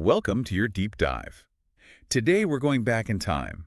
Welcome to your deep dive. Today we're going back in time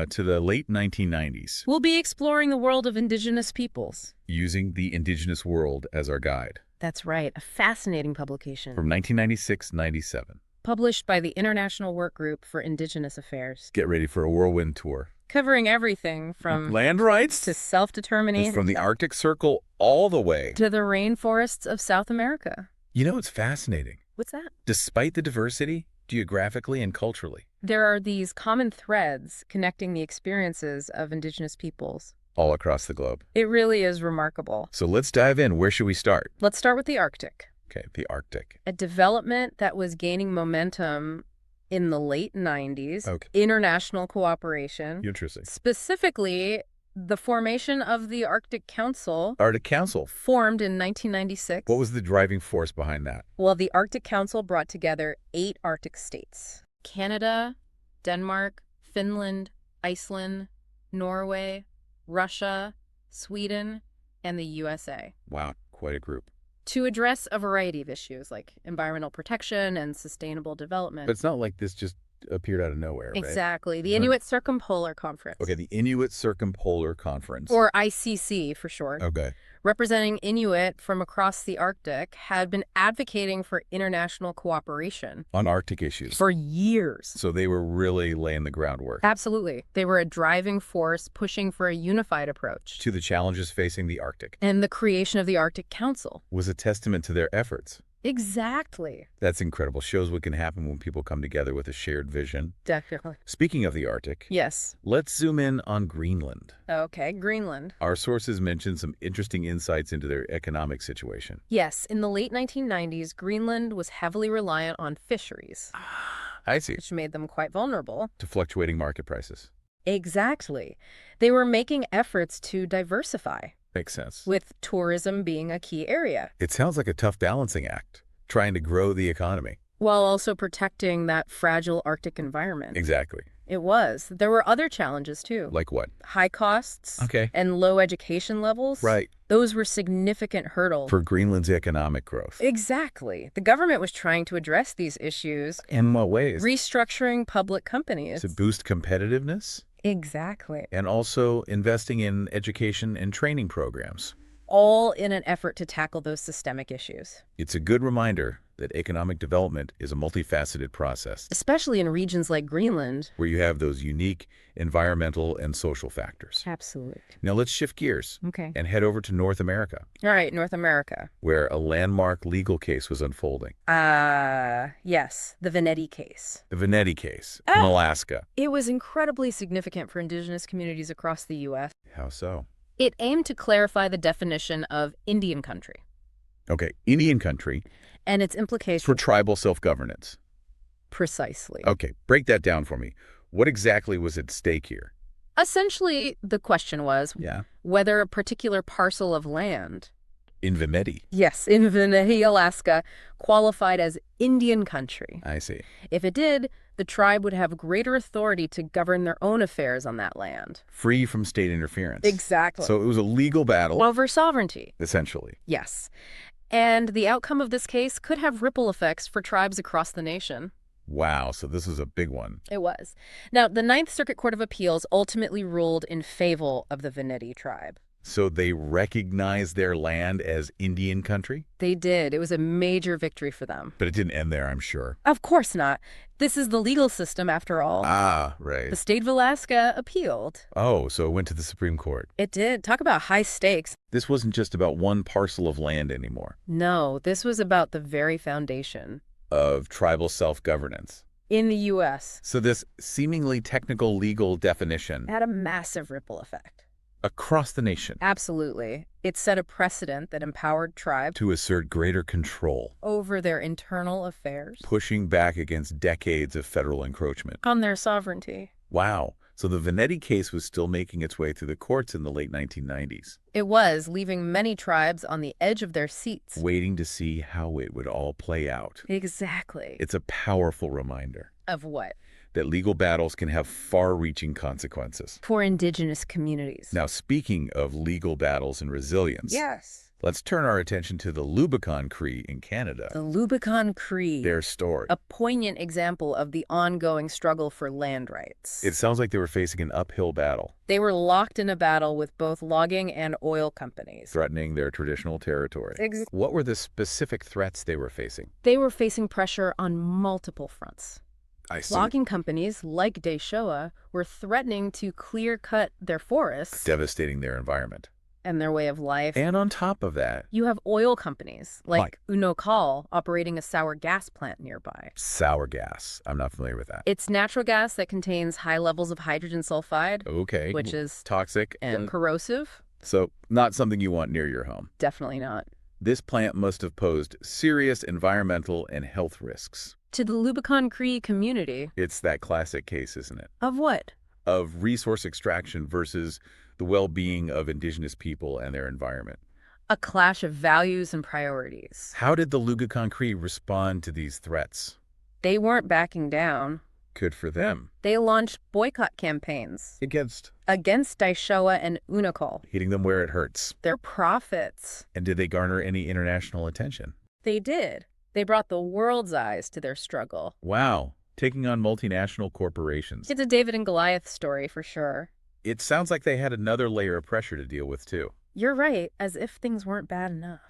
to the late 1990s, We'll be exploring the world of Indigenous peoples. using the Indigenous World as our guide, That's right, a fascinating publication. from 1996-97. Published by the International Workgroup for Indigenous Affairs. Get ready for a whirlwind tour. Covering everything from Land rights to self-determination from the Arctic Circle all the way. to the rainforests of South America. You know, it's fascinating. What's that? Despite the diversity, geographically and culturally, There are these common threads connecting the experiences of Indigenous peoples. all across the globe. It really is remarkable. So let's dive in. Where should we start? Let's start with the Arctic. Okay, the Arctic. A development that was gaining momentum in the late 90s. Okay. International cooperation. Interesting. Specifically, the formation of the Arctic Council, Arctic Council. formed in 1996. What was the driving force behind that? Well, the Arctic Council brought together 8 Arctic states: Canada, Denmark, Finland, Iceland, Norway, Russia, Sweden, and the USA, Wow, quite a group. to address a variety of issues like environmental protection and sustainable development. But it's not like this just appeared out of nowhere, right? Exactly. The Inuit Circumpolar Conference. Okay, the Inuit Circumpolar Conference. Or ICC for short. Okay. Representing Inuit from across the Arctic, had been advocating for international cooperation On Arctic issues. for years. So they were really laying the groundwork Absolutely. They were a driving force pushing for a unified approach. to the challenges facing the Arctic. And the creation of the Arctic Council. Was a testament to their efforts. Exactly. That's incredible. Shows what can happen when people come together with a shared vision. Definitely. Speaking of the Arctic, Yes. let's zoom in on Greenland. Okay, Greenland. Our sources mention some interesting insights into their economic situation. Yes, in the late 1990s, Greenland was heavily reliant on fisheries, I see. which made them quite vulnerable. To fluctuating market prices. Exactly. They were making efforts to diversify, Makes sense. with tourism being a key area, It sounds like a tough balancing act, trying to grow the economy. while also protecting that fragile Arctic environment. Exactly. It was. There were other challenges, too. Like what? High costs Okay. and low education levels. Right. Those were significant hurdles. For Greenland's economic growth. Exactly. The government was trying to address these issues, In what ways? restructuring public companies. To boost competitiveness Exactly. and also investing in education and training programs. All in an effort to tackle those systemic issues, It's a good reminder that economic development is a multifaceted process especially in regions like Greenland. where you have those unique environmental and social factors. Absolutely. Now let's shift gears Okay. and head over to North America, All right, North America. where a landmark legal case was unfolding. Yes, the Veneti case. The Veneti case in Alaska. It was incredibly significant for Indigenous communities across the U.S. How so? It aimed to clarify the definition of Indian country Okay, Indian country and its implications. for tribal self-governance. Precisely. Okay, break that down for me. What exactly was at stake here? Essentially, the question was Yeah. whether a particular parcel of land, In Veneti. yes, in Veneti, Alaska, qualified as Indian country. I see. If it did, the tribe would have greater authority to govern their own affairs on that land. Free from state interference. Exactly. So it was a legal battle, Over sovereignty. essentially. Yes. And the outcome of this case could have ripple effects for tribes across the nation. Wow, so this was a big one. It was. Now, the Ninth Circuit Court of Appeals ultimately ruled in favor of the Veneti tribe. So they recognized their land as Indian country? They did. It was a major victory for them. But it didn't end there, I'm sure. Of course not. This is the legal system, after all. Ah, right. The state of Alaska appealed. Oh, so it went to the Supreme Court. It did. Talk about high stakes. This wasn't just about one parcel of land anymore. No, this was about the very foundation Of tribal self-governance. in the U.S. So this seemingly technical legal definition Had a massive ripple effect. across the nation Absolutely. It set a precedent that empowered tribes to assert greater control, over their internal affairs, pushing back against decades of federal encroachment. on their sovereignty. Wow. So the Veneti case was still making its way through the courts in the late 1990s, It was, leaving many tribes on the edge of their seats. waiting to see how it would all play out. Exactly. It's a powerful reminder Of what? that legal battles can have far-reaching consequences. For Indigenous communities. Now, speaking of legal battles and resilience, Yes. Let's turn our attention to the Lubicon Cree in Canada. The Lubicon Cree. Their story. A poignant example of the ongoing struggle for land rights. It sounds like they were facing an uphill battle, They were locked in a battle with both logging and oil companies. threatening their traditional territory. What were the specific threats they were facing? They were facing pressure on multiple fronts. I see. Logging companies, like Deishowa, were threatening to clear-cut their forests Devastating their environment. and their way of life. And on top of that, You have oil companies, like Unokal, operating a sour gas plant nearby. sour gas. I'm not familiar with that. It's natural gas that contains high levels of hydrogen sulfide, Okay. which is toxic and corrosive. So not something you want near your home. Definitely not. This plant must have posed serious environmental and health risks. To the Lubicon Cree community. It's that classic case, isn't it? Of what? Of resource extraction versus the well-being of Indigenous people and their environment. A clash of values and priorities. How did the Lubicon Cree respond to these threats? They weren't backing down. Good for them. They launched boycott campaigns Against against Deishowa and Unokal. hitting them where it hurts. Their profits. And did they garner any international attention? They did. They brought the world's eyes to their struggle. Wow. Taking on multinational corporations. It's a David and Goliath story for sure. It sounds like they had another layer of pressure to deal with, too. You're right, as if things weren't bad enough.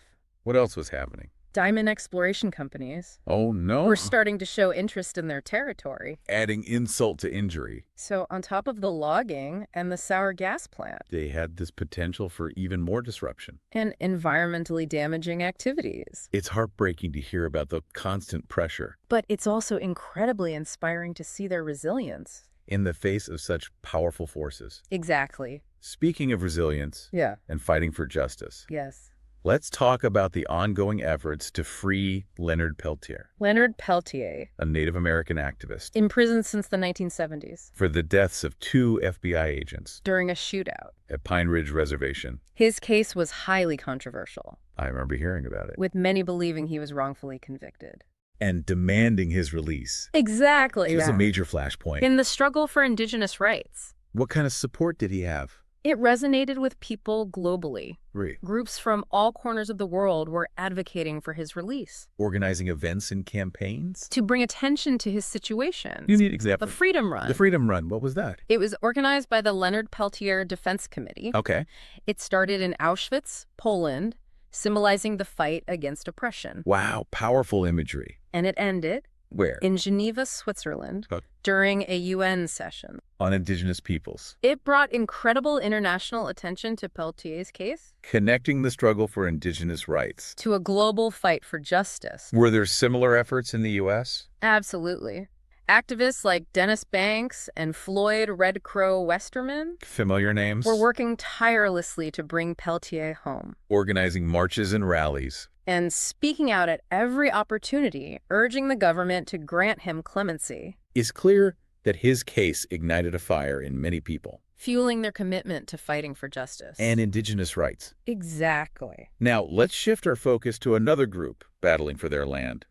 What else was happening? Diamond exploration companies Oh, no. were starting to show interest in their territory. Adding insult to injury. So on top of the logging and the sour gas plant They had this potential for even more disruption. and environmentally damaging activities. It's heartbreaking to hear about the constant pressure But it's also incredibly inspiring to see their resilience. in the face of such powerful forces. Exactly. Speaking of resilience Yeah. and fighting for justice, Yes. let's talk about the ongoing efforts to free Leonard Peltier, Leonard Peltier, a Native American activist, imprisoned since the 1970s for the deaths of 2 FBI agents during a shootout. at Pine Ridge Reservation. His case was highly controversial, I remember hearing about it. with many believing he was wrongfully convicted. And demanding his release. Exactly. It was a major flashpoint. In the struggle for Indigenous rights, What kind of support did he have? it resonated with people globally. Re Groups from all corners of the world were advocating for his release organizing events and campaigns? to bring attention to his situation. You need The examples. Freedom Run. The Freedom Run, what was that? It was organized by the Leonard Peltier Defense Committee. Okay. It started in Auschwitz, Poland, symbolizing the fight against oppression. Wow, powerful imagery. And it ended Where? in Geneva, Switzerland, Okay. during a UN session. On Indigenous peoples. It brought incredible international attention to Peltier's case, Connecting the struggle for Indigenous rights. to a global fight for justice. Were there similar efforts in the U.S.? Absolutely. Activists like Dennis Banks and Floyd Red Crow Westerman Familiar names? were working tirelessly to bring Peltier home Organizing marches and rallies. and speaking out at every opportunity, urging the government to grant him clemency, It's clear that his case ignited a fire in many people. fueling their commitment to fighting for justice. And Indigenous rights. Exactly. Now, let's shift our focus to another group battling for their land.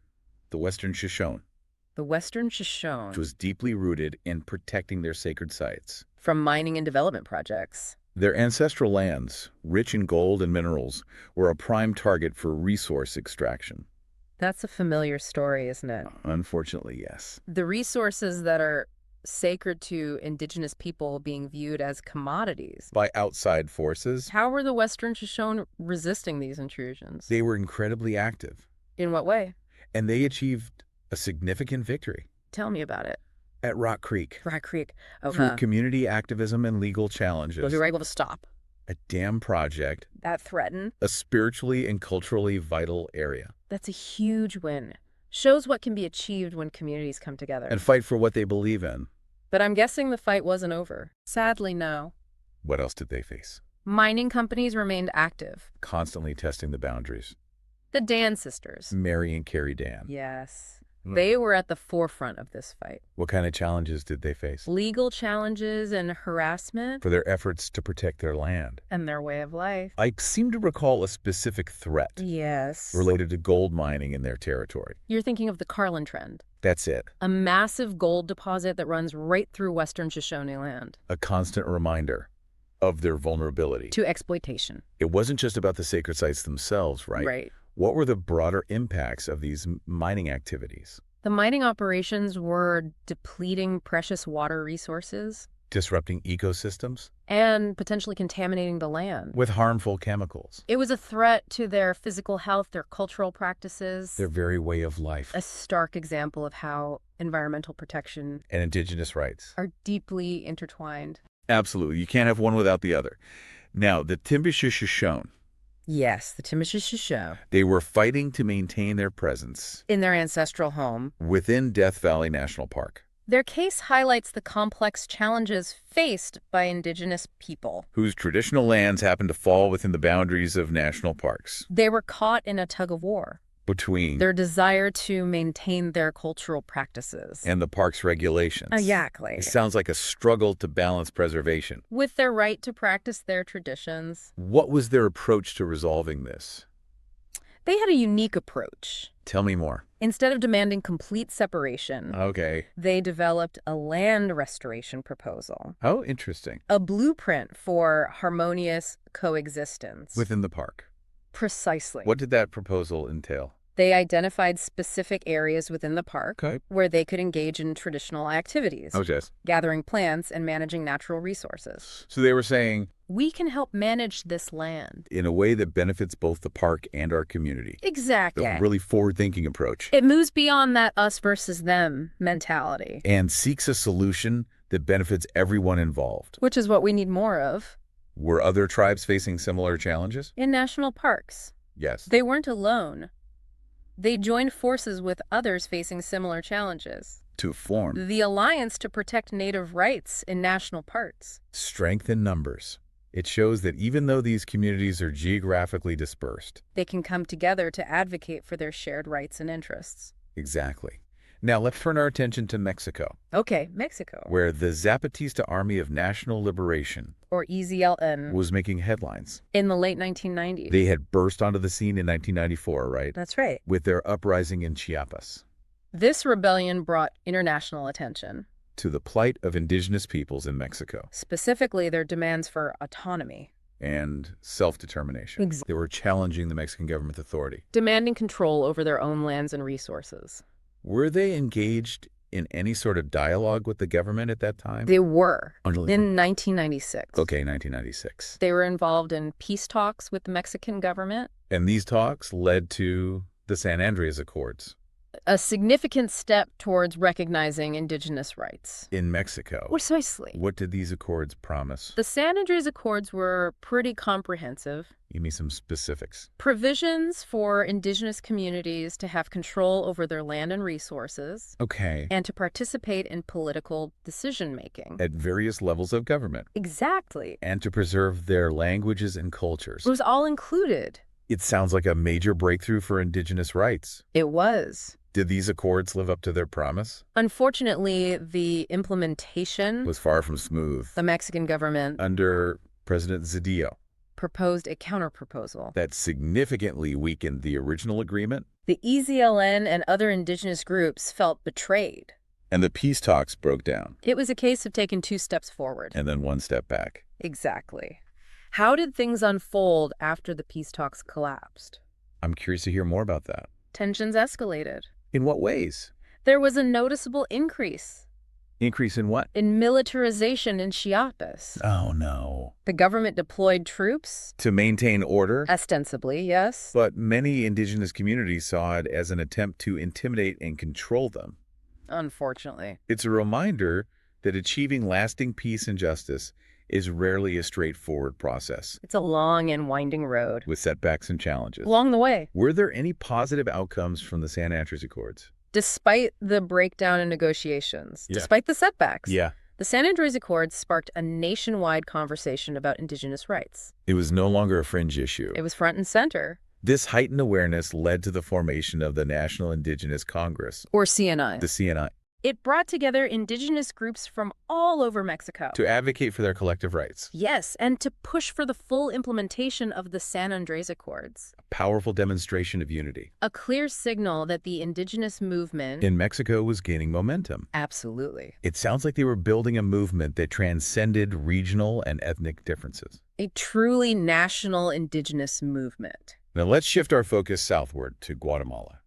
The Western Shoshone, The Western Shoshone, which was deeply rooted in protecting their sacred sites. from mining and development projects. Their ancestral lands, rich in gold and minerals, were a prime target for resource extraction. That's a familiar story, isn't it? Unfortunately, yes. The resources that are sacred to Indigenous people being viewed as commodities. By outside forces, How were the Western Shoshone resisting these intrusions? they were incredibly active, In what way? and they achieved a significant victory Tell me about it. at Rock Creek. Rock Creek. Oh, Through community activism and legal challenges, we were able to stop a dam project, that threaten. a spiritually and culturally vital area, That's a huge win. Shows what can be achieved when communities come together. and fight for what they believe in. But I'm guessing the fight wasn't over. Sadly, no. What else did they face? Mining companies remained active. Constantly testing the boundaries. The Dan sisters. Mary and Carrie Dan. Yes. They were at the forefront of this fight. What kind of challenges did they face? Legal challenges and harassment For their efforts to protect their land. and their way of life. I seem to recall a specific threat Yes. related to gold mining in their territory. You're thinking of the Carlin Trend, That's it. a massive gold deposit that runs right through Western Shoshone land. A constant reminder of their vulnerability. to exploitation. It wasn't just about the sacred sites themselves, right? Right. What were the broader impacts of these mining activities? The mining operations were depleting precious water resources Disrupting ecosystems and potentially contaminating the land. with harmful chemicals. It was a threat to their physical health, their cultural practices. Their very way of life. A stark example of how environmental protection And indigenous rights. are deeply intertwined. Absolutely. You can't have one without the other. Now, the Timbisha-Shoshone, Yes, the Timbisha they were fighting to maintain their presence in their ancestral home. within Death Valley National Park, Their case highlights the complex challenges faced by indigenous people. whose traditional lands happen to fall within the boundaries of national parks. They were caught in a tug-of-war. Between Their desire to maintain their cultural practices. and the park's regulations. Exactly. It sounds like a struggle to balance preservation. With their right to practice their traditions. What was their approach to resolving this? They had a unique approach. Tell me more. Instead of demanding complete separation, Okay. they developed a land restoration proposal. Oh, interesting. A blueprint for harmonious coexistence. Within the park. Precisely. What did that proposal entail? They identified specific areas within the park Okay. where they could engage in traditional activities, Oh, yes. gathering plants and managing natural resources. So they were saying, We can help manage this land. in a way that benefits both the park and our community. Exactly. A really forward-thinking approach. It moves beyond that us versus them mentality, And seeks a solution that benefits everyone involved. which is what we need more of Were other tribes facing similar challenges? in national parks. Yes. They weren't alone. They joined forces with others facing similar challenges. To form The Alliance to Protect Native Rights in National Parks. strength in numbers. It shows that even though these communities are geographically dispersed. They can come together to advocate for their shared rights and interests. Exactly. Now let's turn our attention to Mexico, Okay, Mexico, where the Zapatista Army of National Liberation or EZLN, was making headlines. in the late 1990s. They had burst onto the scene in 1994, right? That's right. With their uprising in Chiapas. This rebellion brought international attention, To the plight of indigenous peoples in Mexico specifically their demands for autonomy, and self-determination. They were challenging the Mexican government authority. demanding control over their own lands and resources. Were they engaged in any sort of dialogue with the government at that time? They were. Until- In 1996. Okay, 1996. They were involved in peace talks with the Mexican government, And these talks led to the San Andreas Accords a significant step towards recognizing indigenous rights. in Mexico. Precisely. What did these accords promise? The San Andreas Accords were pretty comprehensive. Give me some specifics. Provisions for indigenous communities to have control over their land and resources, Okay. and to participate in political decision-making. At various levels of government. Exactly. And to preserve their languages and cultures. It was all included. It sounds like a major breakthrough for indigenous rights. It was. Did these accords live up to their promise? Unfortunately, the implementation, Was far from smooth. the Mexican government Under President Zedillo, proposed a counterproposal. that significantly weakened the original agreement, The EZLN and other indigenous groups felt betrayed. and the peace talks broke down, It was a case of taking 2 steps forward. and then 1 step back. Exactly. How did things unfold after the peace talks collapsed? I'm curious to hear more about that. Tensions escalated. In what ways? There was a noticeable increase Increase in what? in militarization in Chiapas. Oh, no. The government deployed troops, To maintain order, ostensibly, yes, but many indigenous communities saw it as an attempt to intimidate and control them. unfortunately. It's a reminder that achieving lasting peace and justice is rarely a straightforward process, It's a long and winding road. with setbacks and challenges. Along the way, Were there any positive outcomes from the San Andreas Accords? despite the breakdown in negotiations, Yeah. despite the setbacks, Yeah. the San Andreas Accords sparked a nationwide conversation about indigenous rights. It was no longer a fringe issue. It was front and center. This heightened awareness led to the formation of the National Indigenous Congress, Or CNI. the CNI. It brought together indigenous groups from all over Mexico. To advocate for their collective rights. Yes, and to push for the full implementation of the San Andrés Accords. A powerful demonstration of unity. A clear signal that the indigenous movement In Mexico was gaining momentum. Absolutely. It sounds like they were building a movement that transcended regional and ethnic differences. A truly national indigenous movement. Now let's shift our focus southward to Guatemala.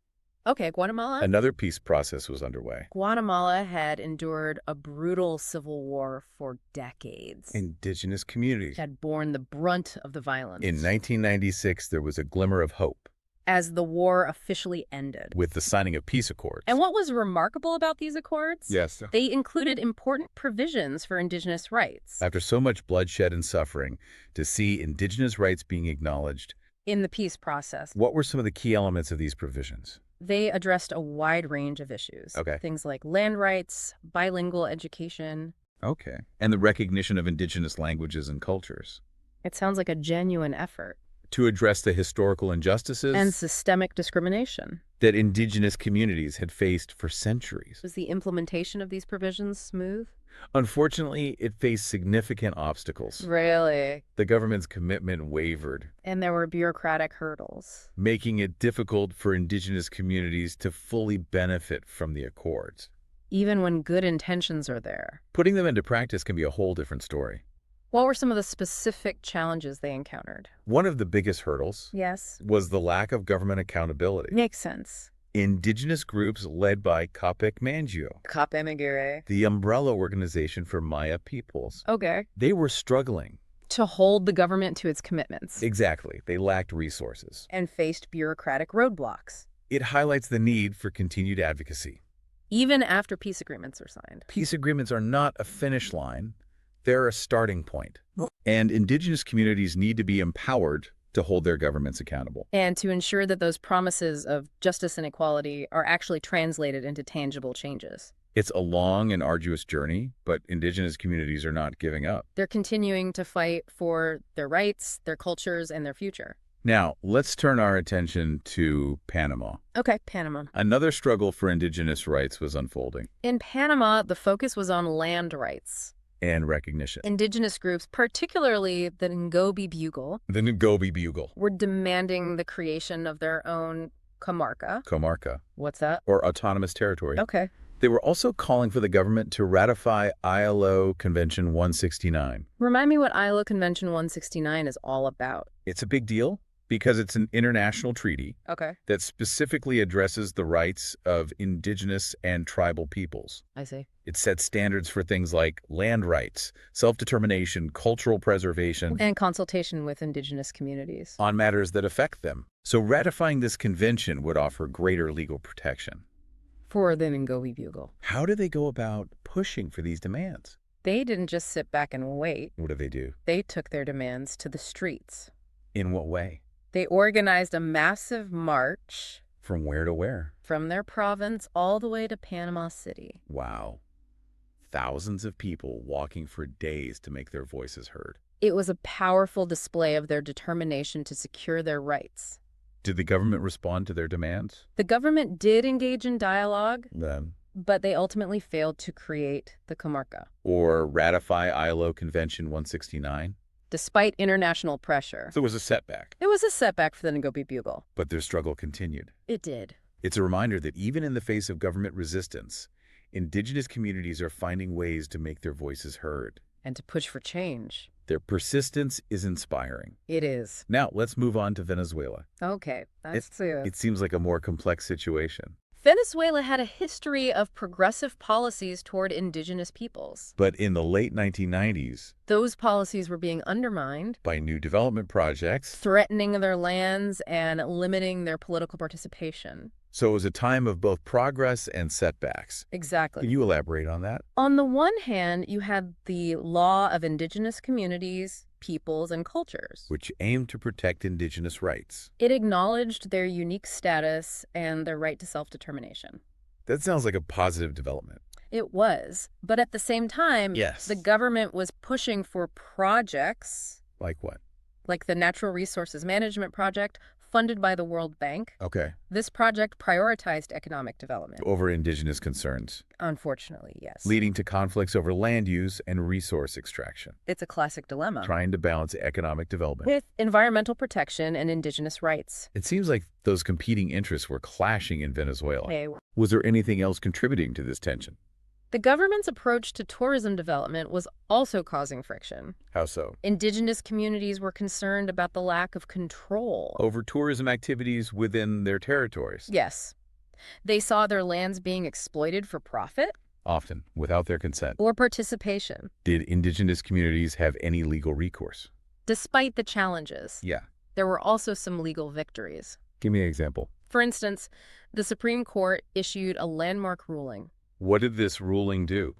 Okay, Guatemala? Another peace process was underway. Guatemala had endured a brutal civil war for decades. Indigenous communities. Had borne the brunt of the violence. In 1996, there was a glimmer of hope. As the war officially ended. With the signing of peace accords. And what was remarkable about these accords? Yes. They included important provisions for indigenous rights. After so much bloodshed and suffering, to see indigenous rights being acknowledged. In the peace process. What were some of the key elements of these provisions? They addressed a wide range of issues. Okay. Things like land rights, bilingual education. Okay. And the recognition of indigenous languages and cultures. It sounds like a genuine effort. To address the historical injustices and systemic discrimination that indigenous communities had faced for centuries. Was the implementation of these provisions smooth? Unfortunately, it faced significant obstacles. Really? The government's commitment wavered. And there were bureaucratic hurdles. Making it difficult for indigenous communities to fully benefit from the accords. Even when good intentions are there. Putting them into practice can be a whole different story. What were some of the specific challenges they encountered? One of the biggest hurdles was the lack of government accountability. Makes sense. Indigenous groups led by Capec Mangio, the umbrella organization for Maya peoples. Okay. They were struggling to hold the government to its commitments. Exactly. They lacked resources. And faced bureaucratic roadblocks. It highlights the need for continued advocacy. Even after peace agreements are signed. Peace agreements are not a finish line. They're a starting point. And indigenous communities need to be empowered to hold their governments accountable. And to ensure that those promises of justice and equality are actually translated into tangible changes. It's a long and arduous journey, but indigenous communities are not giving up. They're continuing to fight for their rights, their cultures, and their future. Now, let's turn our attention to Panama. Okay, Panama. Another struggle for indigenous rights was unfolding. In Panama, the focus was on land rights. And recognition. Indigenous groups, particularly the Ngobi Bugle, were demanding the creation of their own comarca. Comarca. What's that? Or autonomous territory. Okay. They were also calling for the government to ratify ILO Convention 169. Remind me what ILO Convention 169 is all about. It's a big deal because it's an international treaty that specifically addresses the rights of indigenous and tribal peoples. I see. It sets standards for things like land rights, self-determination, cultural preservation, and consultation with indigenous communities on matters that affect them. So ratifying this convention would offer greater legal protection. For the Ngobi Bugle. How do they go about pushing for these demands? They didn't just sit back and wait. What do they do? They took their demands to the streets. In what way? They organized a massive march. From where to where? From their province all the way to Panama City. Wow. Thousands of people walking for days to make their voices heard. It was a powerful display of their determination to secure their rights. Did the government respond to their demands? The government did engage in dialogue, Then, but they ultimately failed to create the comarca. Or ratify ILO Convention 169? Despite international pressure. So it was a setback. It was a setback for the Ngobi Bugle. But their struggle continued. It did. It's a reminder that even in the face of government resistance, indigenous communities are finding ways to make their voices heard. And to push for change. Their persistence is inspiring. It is. Now, let's move on to Venezuela. Okay, It seems like a more complex situation. Venezuela had a history of progressive policies toward indigenous peoples. But in the late 1990s, those policies were being undermined by new development projects, threatening their lands and limiting their political participation. So it was a time of both progress and setbacks. Exactly. Can you elaborate on that? On the one hand, you had the law of indigenous communities, peoples, and cultures, which aimed to protect indigenous rights. It acknowledged their unique status and their right to self-determination. That sounds like a positive development. It was. But at the same time, yes, the government was pushing for projects. Like what? Like the Natural Resources Management Project, funded by the World Bank. Okay. This project prioritized economic development. Over indigenous concerns, Unfortunately, yes. leading to conflicts over land use and resource extraction, It's a classic dilemma. trying to balance economic development With environmental protection and indigenous rights. It seems like those competing interests were clashing in Venezuela. Hey, Was there anything else contributing to this tension? the government's approach to tourism development was also causing friction. How so? Indigenous communities were concerned about the lack of control. Over tourism activities within their territories, Yes. They saw their lands being exploited for profit often without their consent. or participation. Did indigenous communities have any legal recourse? Despite the challenges, Yeah. there were also some legal victories. Give me an example. For instance, the Supreme Court issued a landmark ruling. What did this ruling do?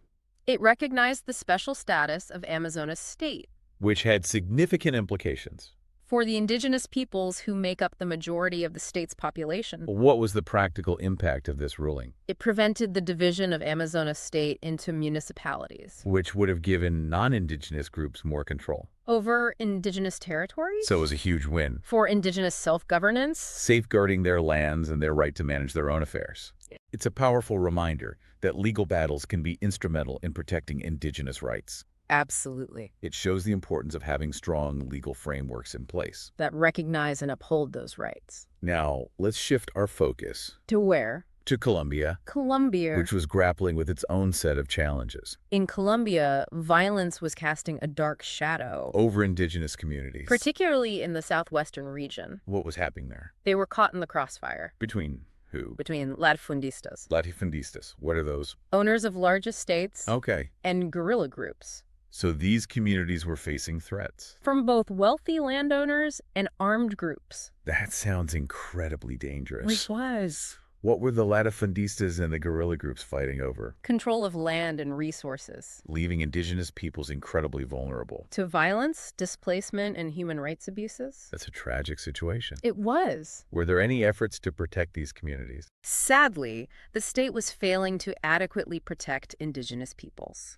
It recognized the special status of Amazonas state Which had significant implications. for the indigenous peoples who make up the majority of the state's population. What was the practical impact of this ruling? It prevented the division of Amazonas state into municipalities Which would have given non-indigenous groups more control. over indigenous territories. So it was a huge win, For indigenous self-governance. safeguarding their lands and their right to manage their own affairs. It's a powerful reminder that legal battles can be instrumental in protecting indigenous rights. Absolutely. It shows the importance of having strong legal frameworks in place. That recognize and uphold those rights. Now, let's shift our focus To where? to Colombia, Colombia. which was grappling with its own set of challenges In Colombia, violence was casting a dark shadow, over indigenous communities. particularly in the southwestern region. What was happening there? They were caught in the crossfire Between who? between latifundistas, Latifundistas. What are those? owners of large estates, Okay. and guerrilla groups, So these communities were facing threats. from both wealthy landowners and armed groups. That sounds incredibly dangerous. was. What were the latifundistas and the guerrilla groups fighting over? Control of land and resources. Leaving indigenous peoples incredibly vulnerable. To violence, displacement, and human rights abuses. That's a tragic situation. It was. Were there any efforts to protect these communities? Sadly, the state was failing to adequately protect indigenous peoples.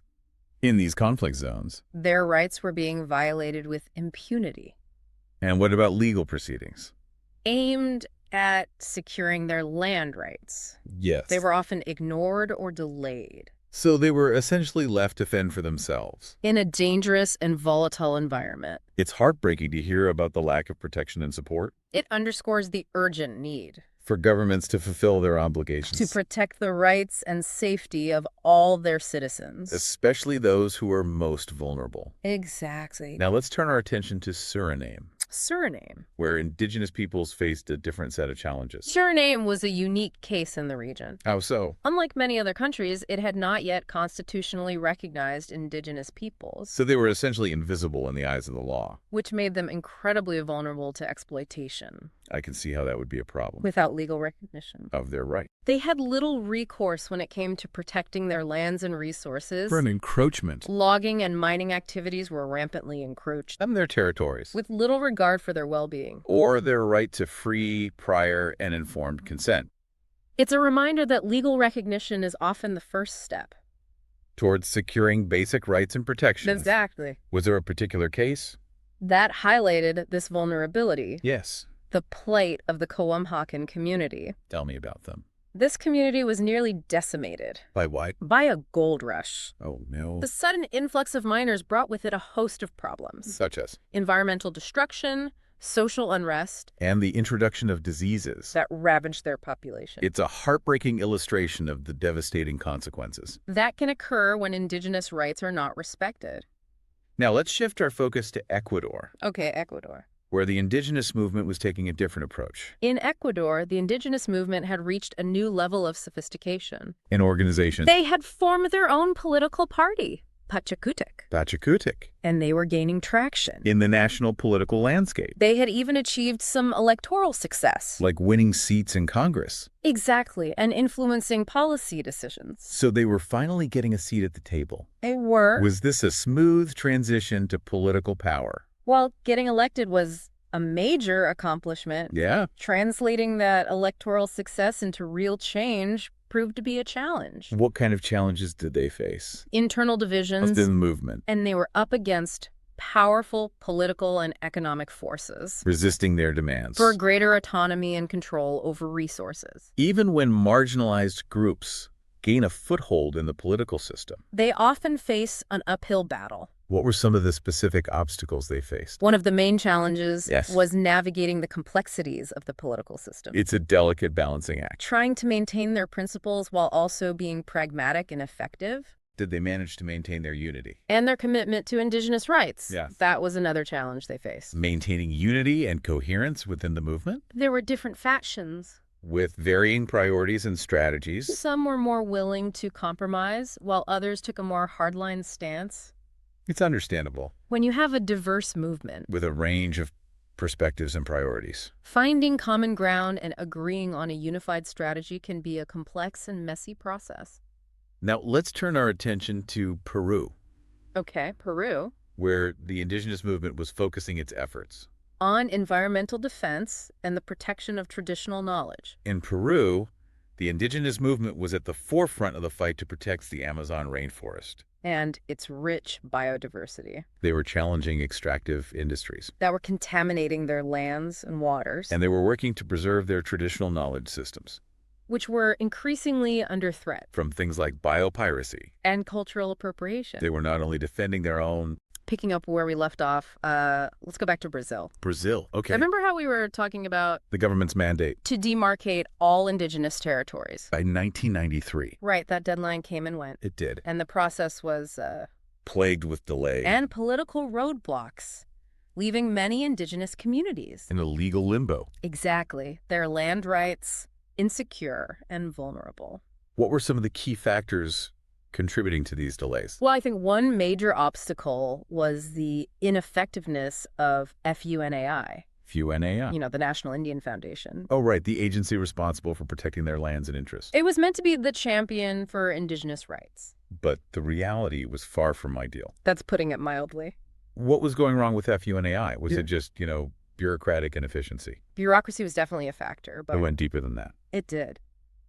In these conflict zones? Their rights were being violated with impunity, And what about legal proceedings? aimed at securing their land rights. Yes. They were often ignored or delayed. So they were essentially left to fend for themselves. In a dangerous and volatile environment. It's heartbreaking to hear about the lack of protection and support It underscores the urgent need for governments to fulfill their obligations. to protect the rights and safety of all their citizens. Especially those who are most vulnerable. Exactly. Now let's turn our attention to Suriname, Suriname. where indigenous peoples faced a different set of challenges. Suriname was a unique case in the region. How so? Unlike many other countries, it had not yet constitutionally recognized indigenous peoples, So they were essentially invisible in the eyes of the law. which made them incredibly vulnerable to exploitation I can see how that would be a problem without legal recognition. of their right. They had little recourse when it came to protecting their lands and resources. For an encroachment Logging and mining activities were rampantly encroached, on their territories. with little regard for their well-being. Or their right to free, prior, and informed consent It's a reminder that legal recognition is often the first step. towards securing basic rights and protections. Exactly. Was there a particular case? That highlighted this vulnerability, Yes. the plight of the Coamhacan community. Tell me about them. This community was nearly decimated By what? by a gold rush. Oh, no. The sudden influx of miners brought with it a host of problems. Such as? Environmental destruction, social unrest And the introduction of diseases. that ravaged their population. It's a heartbreaking illustration of the devastating consequences. That can occur when indigenous rights are not respected. Now let's shift our focus to Ecuador, Okay, Ecuador. where the indigenous movement was taking a different approach. In Ecuador, the indigenous movement had reached a new level of sophistication. An organization, They had formed their own political party, Pachakutik, Pachakutik, and they were gaining traction. in the national political landscape, They had even achieved some electoral success. like winning seats in Congress. Exactly, and influencing policy decisions. So they were finally getting a seat at the table. They were. Was this a smooth transition to political power? While getting elected was a major accomplishment, Yeah. translating that electoral success into real change proved to be a challenge. What kind of challenges did they face? Internal divisions, Within the movement. and they were up against powerful political and economic forces Resisting their demands. for greater autonomy and control over resources. Even when marginalized groups gain a foothold in the political system. They often face an uphill battle. What were some of the specific obstacles they faced? One of the main challenges Yes. was navigating the complexities of the political system. It's a delicate balancing act. Trying to maintain their principles while also being pragmatic and effective. Did they manage to maintain their unity? And their commitment to Indigenous rights. Yeah. That was another challenge they faced. Maintaining unity and coherence within the movement? There were different factions. With varying priorities and strategies? Some were more willing to compromise, while others took a more hardline stance. It's understandable. When you have a diverse movement, With a range of perspectives and priorities. finding common ground and agreeing on a unified strategy can be a complex and messy process. Now, let's turn our attention to Peru, Okay, Peru. where the indigenous movement was focusing its efforts. On environmental defense and the protection of traditional knowledge. In Peru, the indigenous movement was at the forefront of the fight to protect the Amazon rainforest. And its rich biodiversity They were challenging extractive industries, that were contaminating their lands and waters, and they were working to preserve their traditional knowledge systems which were increasingly under threat, from things like biopiracy. and cultural appropriation. They were not only defending their own. Picking up where we left off, let's go back to Brazil. Brazil, okay. Remember how we were talking about The government's mandate to demarcate all indigenous territories? by 1993. Right, that deadline came and went. It did. And the process was, Plagued with delay and political roadblocks, leaving many indigenous communities. in a legal limbo. Exactly. Their land rights insecure and vulnerable. What were some of the key factors contributing to these delays? Well, I think one major obstacle was the ineffectiveness of FUNAI, FUNAI. the National Indian Foundation. Oh, right, the agency responsible for protecting their lands and interests. It was meant to be the champion for indigenous rights. But the reality was far from ideal. That's putting it mildly. What was going wrong with FUNAI? Was it just, bureaucratic inefficiency? Bureaucracy was definitely a factor, but It went deeper than that. it did.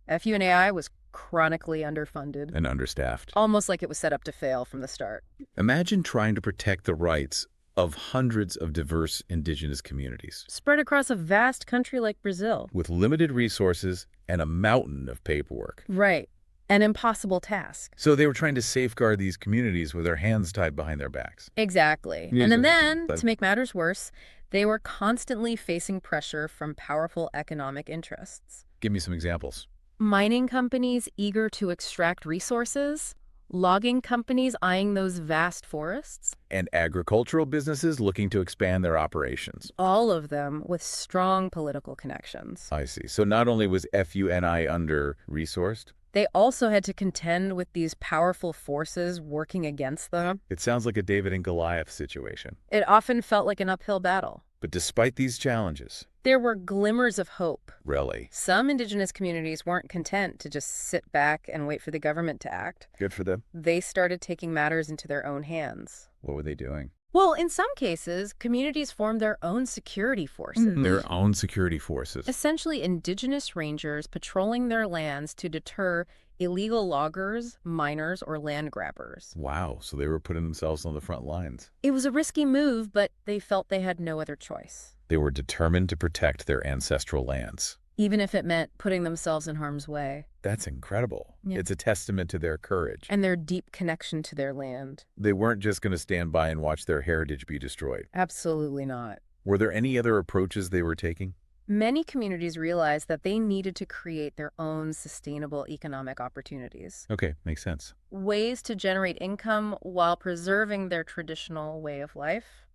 FUNAI was chronically underfunded, And understaffed. almost like it was set up to fail from the start. Imagine trying to protect the rights of hundreds of diverse indigenous communities Spread across a vast country like Brazil. with limited resources and a mountain of paperwork. Right. An impossible task. So they were trying to safeguard these communities with their hands tied behind their backs. Exactly. Yeah, And so- then, but- to make matters worse, they were constantly facing pressure from powerful economic interests. Give me some examples. Mining companies eager to extract resources, logging companies eyeing those vast forests, And agricultural businesses looking to expand their operations. all of them with strong political connections. I see. So not only was FUNI under-resourced, They also had to contend with these powerful forces working against them. it sounds like a David and Goliath situation. It often felt like an uphill battle. But despite these challenges, There were glimmers of hope. really, Some indigenous communities weren't content to just sit back and wait for the government to act. good for them. They started taking matters into their own hands. What were they doing? Well, in some cases, communities formed their own security forces. Their own security forces. Essentially, indigenous rangers patrolling their lands to deter illegal loggers, miners, or land grabbers. Wow, so they were putting themselves on the front lines. It was a risky move, but they felt they had no other choice, They were determined to protect their ancestral lands. even if it meant putting themselves in harm's way. That's incredible. Yeah. It's a testament to their courage. And their deep connection to their land. They weren't just going to stand by and watch their heritage be destroyed. Absolutely not. Were there any other approaches they were taking? Many communities realized that they needed to create their own sustainable economic opportunities, Okay, makes sense. ways to generate income while preserving their traditional way of life.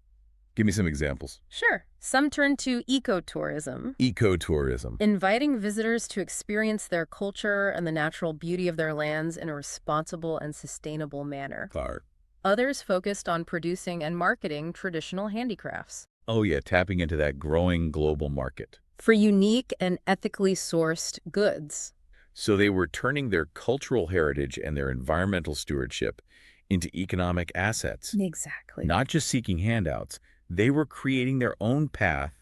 Give me some examples. Sure. Some turned to ecotourism, Ecotourism. inviting visitors to experience their culture and the natural beauty of their lands in a responsible and sustainable manner. Art. Others focused on producing and marketing traditional handicrafts Oh yeah, tapping into that growing global market. for unique and ethically sourced goods. So they were turning their cultural heritage and their environmental stewardship into economic assets. Exactly. Not just seeking handouts, they were creating their own path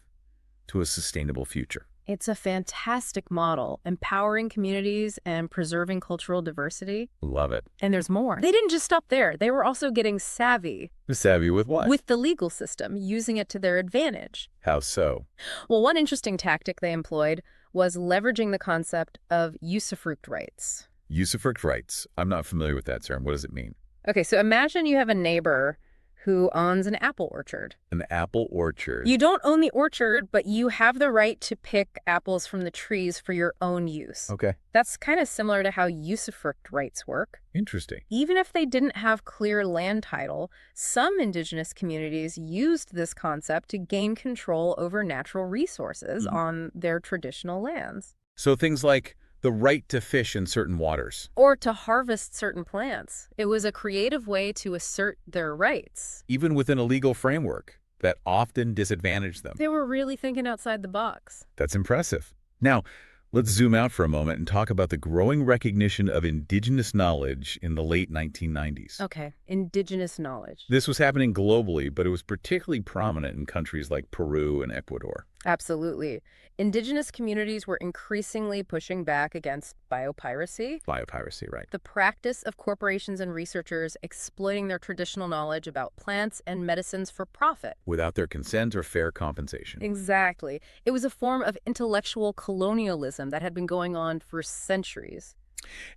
to a sustainable future. It's a fantastic model, empowering communities and preserving cultural diversity. Love it. And there's more. They didn't just stop there. They were also getting savvy. Savvy with what? With the legal system, using it to their advantage. How so? Well, one interesting tactic they employed was leveraging the concept of usufruct rights. Usufruct rights. I'm not familiar with that term. What does it mean? Okay, so imagine you have a neighbor who owns an apple orchard. An apple orchard. You don't own the orchard, but you have the right to pick apples from the trees for your own use. Okay. That's kind of similar to how usufruct rights work. Interesting. Even if they didn't have clear land title, some indigenous communities used this concept to gain control over natural resources on their traditional lands. So things like the right to fish in certain waters. Or to harvest certain plants. It was a creative way to assert their rights. Even within a legal framework that often disadvantaged them. They were really thinking outside the box. That's impressive. Now, let's zoom out for a moment and talk about the growing recognition of indigenous knowledge in the late 1990s. Okay, indigenous knowledge. This was happening globally, but it was particularly prominent in countries like Peru and Ecuador. Absolutely. Indigenous communities were increasingly pushing back against biopiracy. Biopiracy, right. The practice of corporations and researchers exploiting their traditional knowledge about plants and medicines for profit. Without their consent or fair compensation. Exactly. It was a form of intellectual colonialism that had been going on for centuries.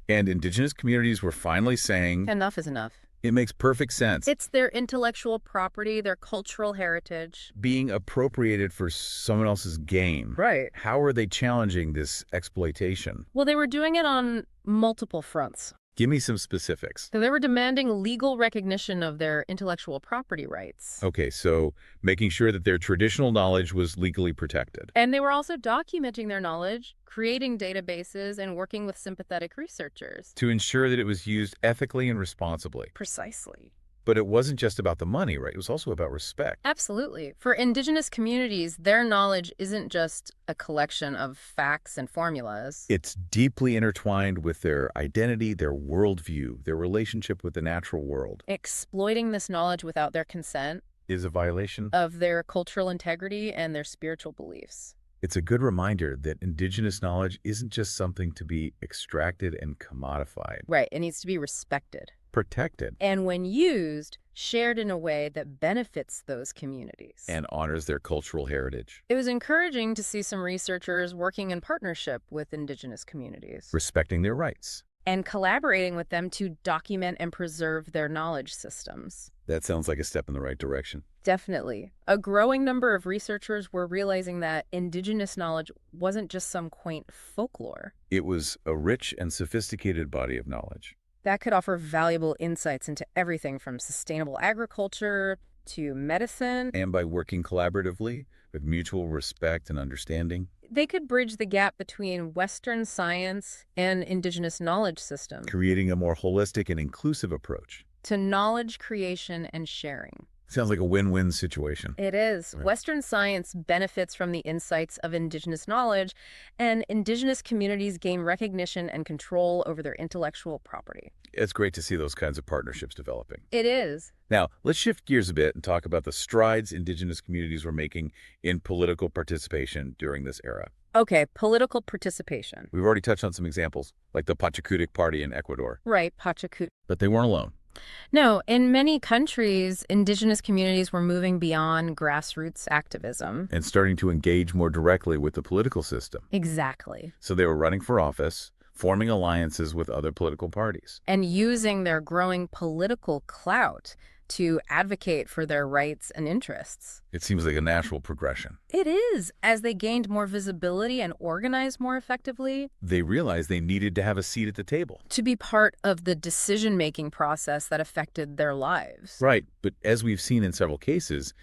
And indigenous communities were finally saying, Enough is enough. it makes perfect sense. It's their intellectual property, their cultural heritage. Being appropriated for someone else's gain. Right. How are they challenging this exploitation? Well, they were doing it on multiple fronts. Give me some specifics. So they were demanding legal recognition of their intellectual property rights. Okay, so making sure that their traditional knowledge was legally protected. And they were also documenting their knowledge, creating databases, and working with sympathetic researchers. To ensure that it was used ethically and responsibly. Precisely. But it wasn't just about the money, right? It was also about respect. Absolutely. For indigenous communities, their knowledge isn't just a collection of facts and formulas. It's deeply intertwined with their identity, their worldview, their relationship with the natural world. Exploiting this knowledge without their consent Is a violation. of their cultural integrity and their spiritual beliefs. It's a good reminder that indigenous knowledge isn't just something to be extracted and commodified. Right. It needs to be respected. Protected. And when used, shared in a way that benefits those communities. And honors their cultural heritage. It was encouraging to see some researchers working in partnership with indigenous communities. Respecting their rights. And collaborating with them to document and preserve their knowledge systems. That sounds like a step in the right direction. Definitely. A growing number of researchers were realizing that indigenous knowledge wasn't just some quaint folklore. It was a rich and sophisticated body of knowledge. That could offer valuable insights into everything from sustainable agriculture to medicine. And by working collaboratively with mutual respect and understanding, They could bridge the gap between Western science and indigenous knowledge systems creating a more holistic and inclusive approach. to knowledge creation and sharing. Sounds like a win-win situation. It is. Right. Western science benefits from the insights of indigenous knowledge, and indigenous communities gain recognition and control over their intellectual property. It's great to see those kinds of partnerships developing. It is. Now, let's shift gears a bit and talk about the strides indigenous communities were making in political participation during this era. Okay, political participation. We've already touched on some examples, like the Pachakutik Party in Ecuador. Right, Pachacut. But they weren't alone. No, in many countries, indigenous communities were moving beyond grassroots activism. And starting to engage more directly with the political system. Exactly. So they were running for office, forming alliances with other political parties. And using their growing political clout to advocate for their rights and interests. It seems like a natural progression. It is. As they gained more visibility and organized more effectively, They realized they needed to have a seat at the table. to be part of the decision-making process that affected their lives. Right, but as we've seen in several cases,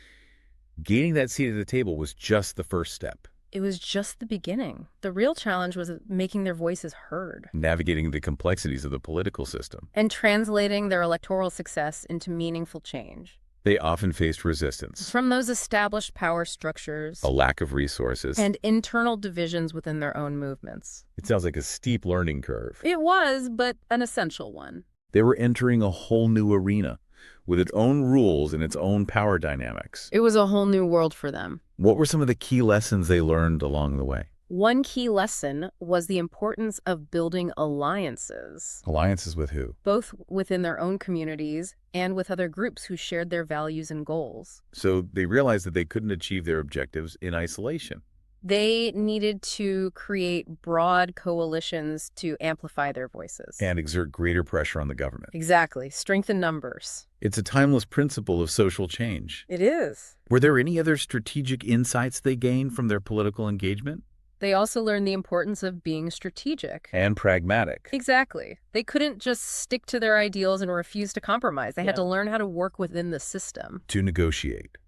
gaining that seat at the table was just the first step. It was just the beginning. The real challenge was making their voices heard Navigating the complexities of the political system. and translating their electoral success into meaningful change. They often faced resistance, From those established power structures a lack of resources. and internal divisions within their own movements. It sounds like a steep learning curve. It was, but an essential one. They were entering a whole new arena with its own rules and its own power dynamics. It was a whole new world for them. What were some of the key lessons they learned along the way? One key lesson was the importance of building alliances, Alliances with who? both within their own communities and with other groups who shared their values and goals. So they realized that they couldn't achieve their objectives in isolation. They needed to create broad coalitions to amplify their voices. And exert greater pressure on the government. Exactly. Strengthen numbers. It's a timeless principle of social change. It is. Were there any other strategic insights they gained from their political engagement? They also learned the importance of being strategic. And pragmatic. Exactly. They couldn't just stick to their ideals and refuse to compromise. They had to learn how to work within the system. To negotiate.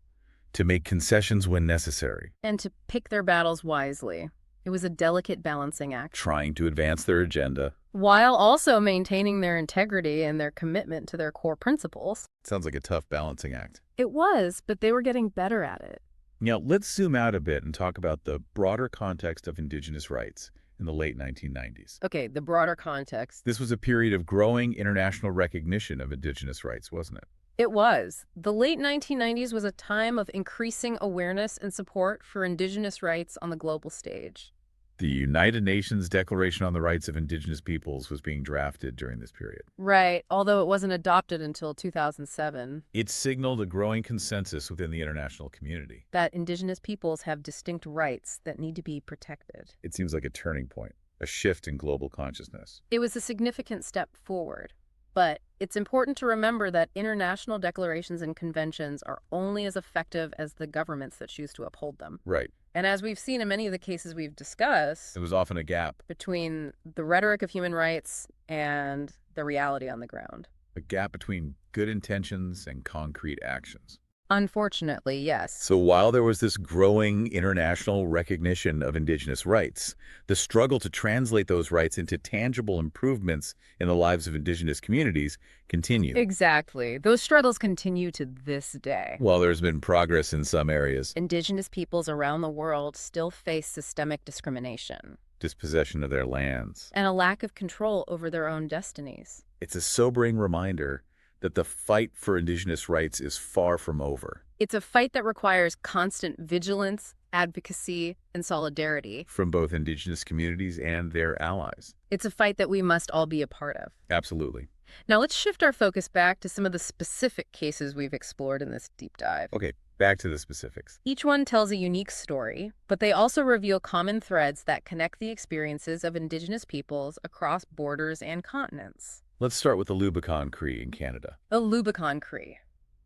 To make concessions when necessary. And to pick their battles wisely. It was a delicate balancing act. Trying to advance their agenda. While also maintaining their integrity and their commitment to their core principles. Sounds like a tough balancing act. It was, but they were getting better at it. Now, let's zoom out a bit and talk about the broader context of Indigenous rights in the late 1990s. Okay, the broader context. This was a period of growing international recognition of Indigenous rights, wasn't it? It was. The late 1990s was a time of increasing awareness and support for Indigenous rights on the global stage. The United Nations Declaration on the Rights of Indigenous Peoples was being drafted during this period. Right, although it wasn't adopted until 2007. It signaled a growing consensus within the international community. That Indigenous peoples have distinct rights that need to be protected. It seems like a turning point, a shift in global consciousness. It was a significant step forward. But it's important to remember that international declarations and conventions are only as effective as the governments that choose to uphold them. Right. And as we've seen in many of the cases we've discussed, There was often a gap. between the rhetoric of human rights and the reality on the ground. A gap between good intentions and concrete actions. Unfortunately, yes. So while there was this growing international recognition of Indigenous rights, the struggle to translate those rights into tangible improvements in the lives of Indigenous communities continued. Exactly. Those struggles continue to this day. While there's been progress in some areas, Indigenous peoples around the world still face systemic discrimination dispossession of their lands. and a lack of control over their own destinies. It's a sobering reminder that the fight for Indigenous rights is far from over. It's a fight that requires constant vigilance, advocacy, and solidarity. From both Indigenous communities and their allies. It's a fight that we must all be a part of. Absolutely. Now let's shift our focus back to some of the specific cases we've explored in this deep dive. Okay, back to the specifics. Each one tells a unique story, but they also reveal common threads that connect the experiences of Indigenous peoples across borders and continents. Let's start with the Lubicon Cree in Canada. The Lubicon Cree.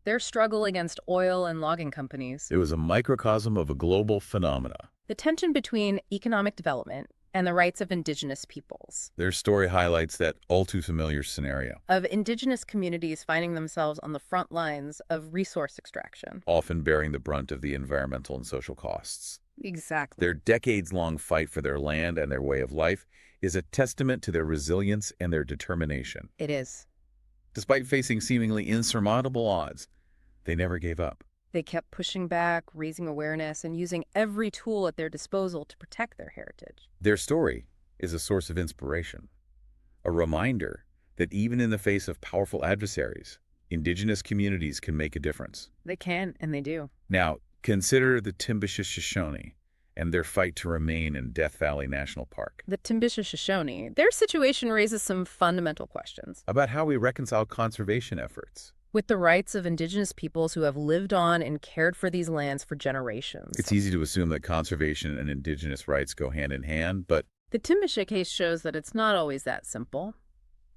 Their struggle against oil and logging companies. It was a microcosm of a global phenomena. The tension between economic development and the rights of Indigenous peoples. Their story highlights that all too familiar scenario, Of Indigenous communities finding themselves on the front lines of resource extraction. often bearing the brunt of the environmental and social costs. Exactly. Their decades-long fight for their land and their way of life is a testament to their resilience and their determination. It is. Despite facing seemingly insurmountable odds, they never gave up. They kept pushing back, raising awareness, and using every tool at their disposal to protect their heritage. Their story is a source of inspiration, a reminder that even in the face of powerful adversaries, Indigenous communities can make a difference. They can, and they do. Now, consider the Timbisha-Shoshone and their fight to remain in Death Valley National Park. The Timbisha-Shoshone, their situation raises some fundamental questions. About how we reconcile conservation efforts. With the rights of Indigenous peoples who have lived on and cared for these lands for generations. It's easy to assume that conservation and Indigenous rights go hand in hand, but The Timbisha case shows that it's not always that simple.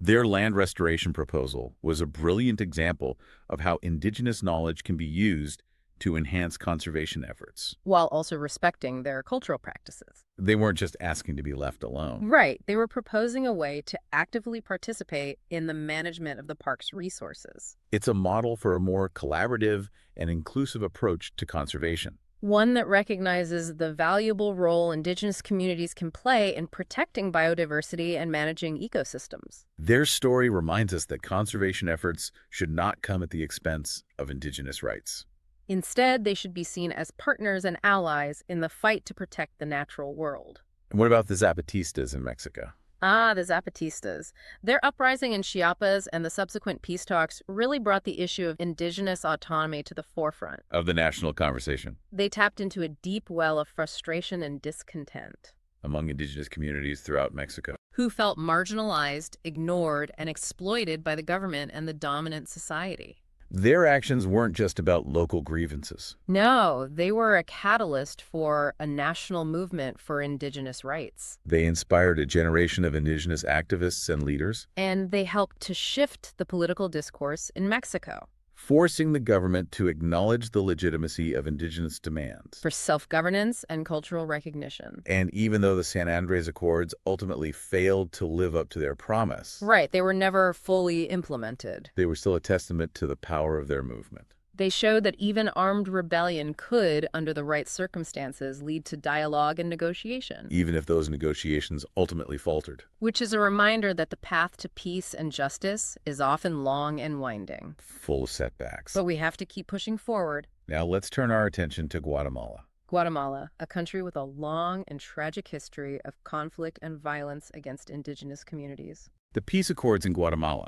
their land restoration proposal was a brilliant example of how Indigenous knowledge can be used to enhance conservation efforts. While also respecting their cultural practices. They weren't just asking to be left alone. Right. They were proposing a way to actively participate in the management of the park's resources. It's a model for a more collaborative and inclusive approach to conservation. One that recognizes the valuable role Indigenous communities can play in protecting biodiversity and managing ecosystems. Their story reminds us that conservation efforts should not come at the expense of Indigenous rights. Instead, they should be seen as partners and allies in the fight to protect the natural world. And what about the Zapatistas in Mexico? Ah, the Zapatistas. Their uprising in Chiapas and the subsequent peace talks really brought the issue of Indigenous autonomy to the forefront. Of the national conversation. They tapped into a deep well of frustration and discontent. among indigenous communities throughout Mexico. who felt marginalized, ignored, and exploited by the government and the dominant society. Their actions weren't just about local grievances. No, they were a catalyst for a national movement for indigenous rights. They inspired a generation of indigenous activists and leaders, And they helped to shift the political discourse in Mexico forcing the government to acknowledge the legitimacy of indigenous demands. for self-governance and cultural recognition. And even though the San Andres Accords ultimately failed to live up to their promise, Right, they were never fully implemented. they were still a testament to the power of their movement. They showed that even armed rebellion could, under the right circumstances, lead to dialogue and negotiation, Even if those negotiations ultimately faltered. which is a reminder that the path to peace and justice is often long and winding. Full of setbacks. But we have to keep pushing forward. Now let's turn our attention to Guatemala. Guatemala, a country with a long and tragic history of conflict and violence against indigenous communities. The peace accords in Guatemala,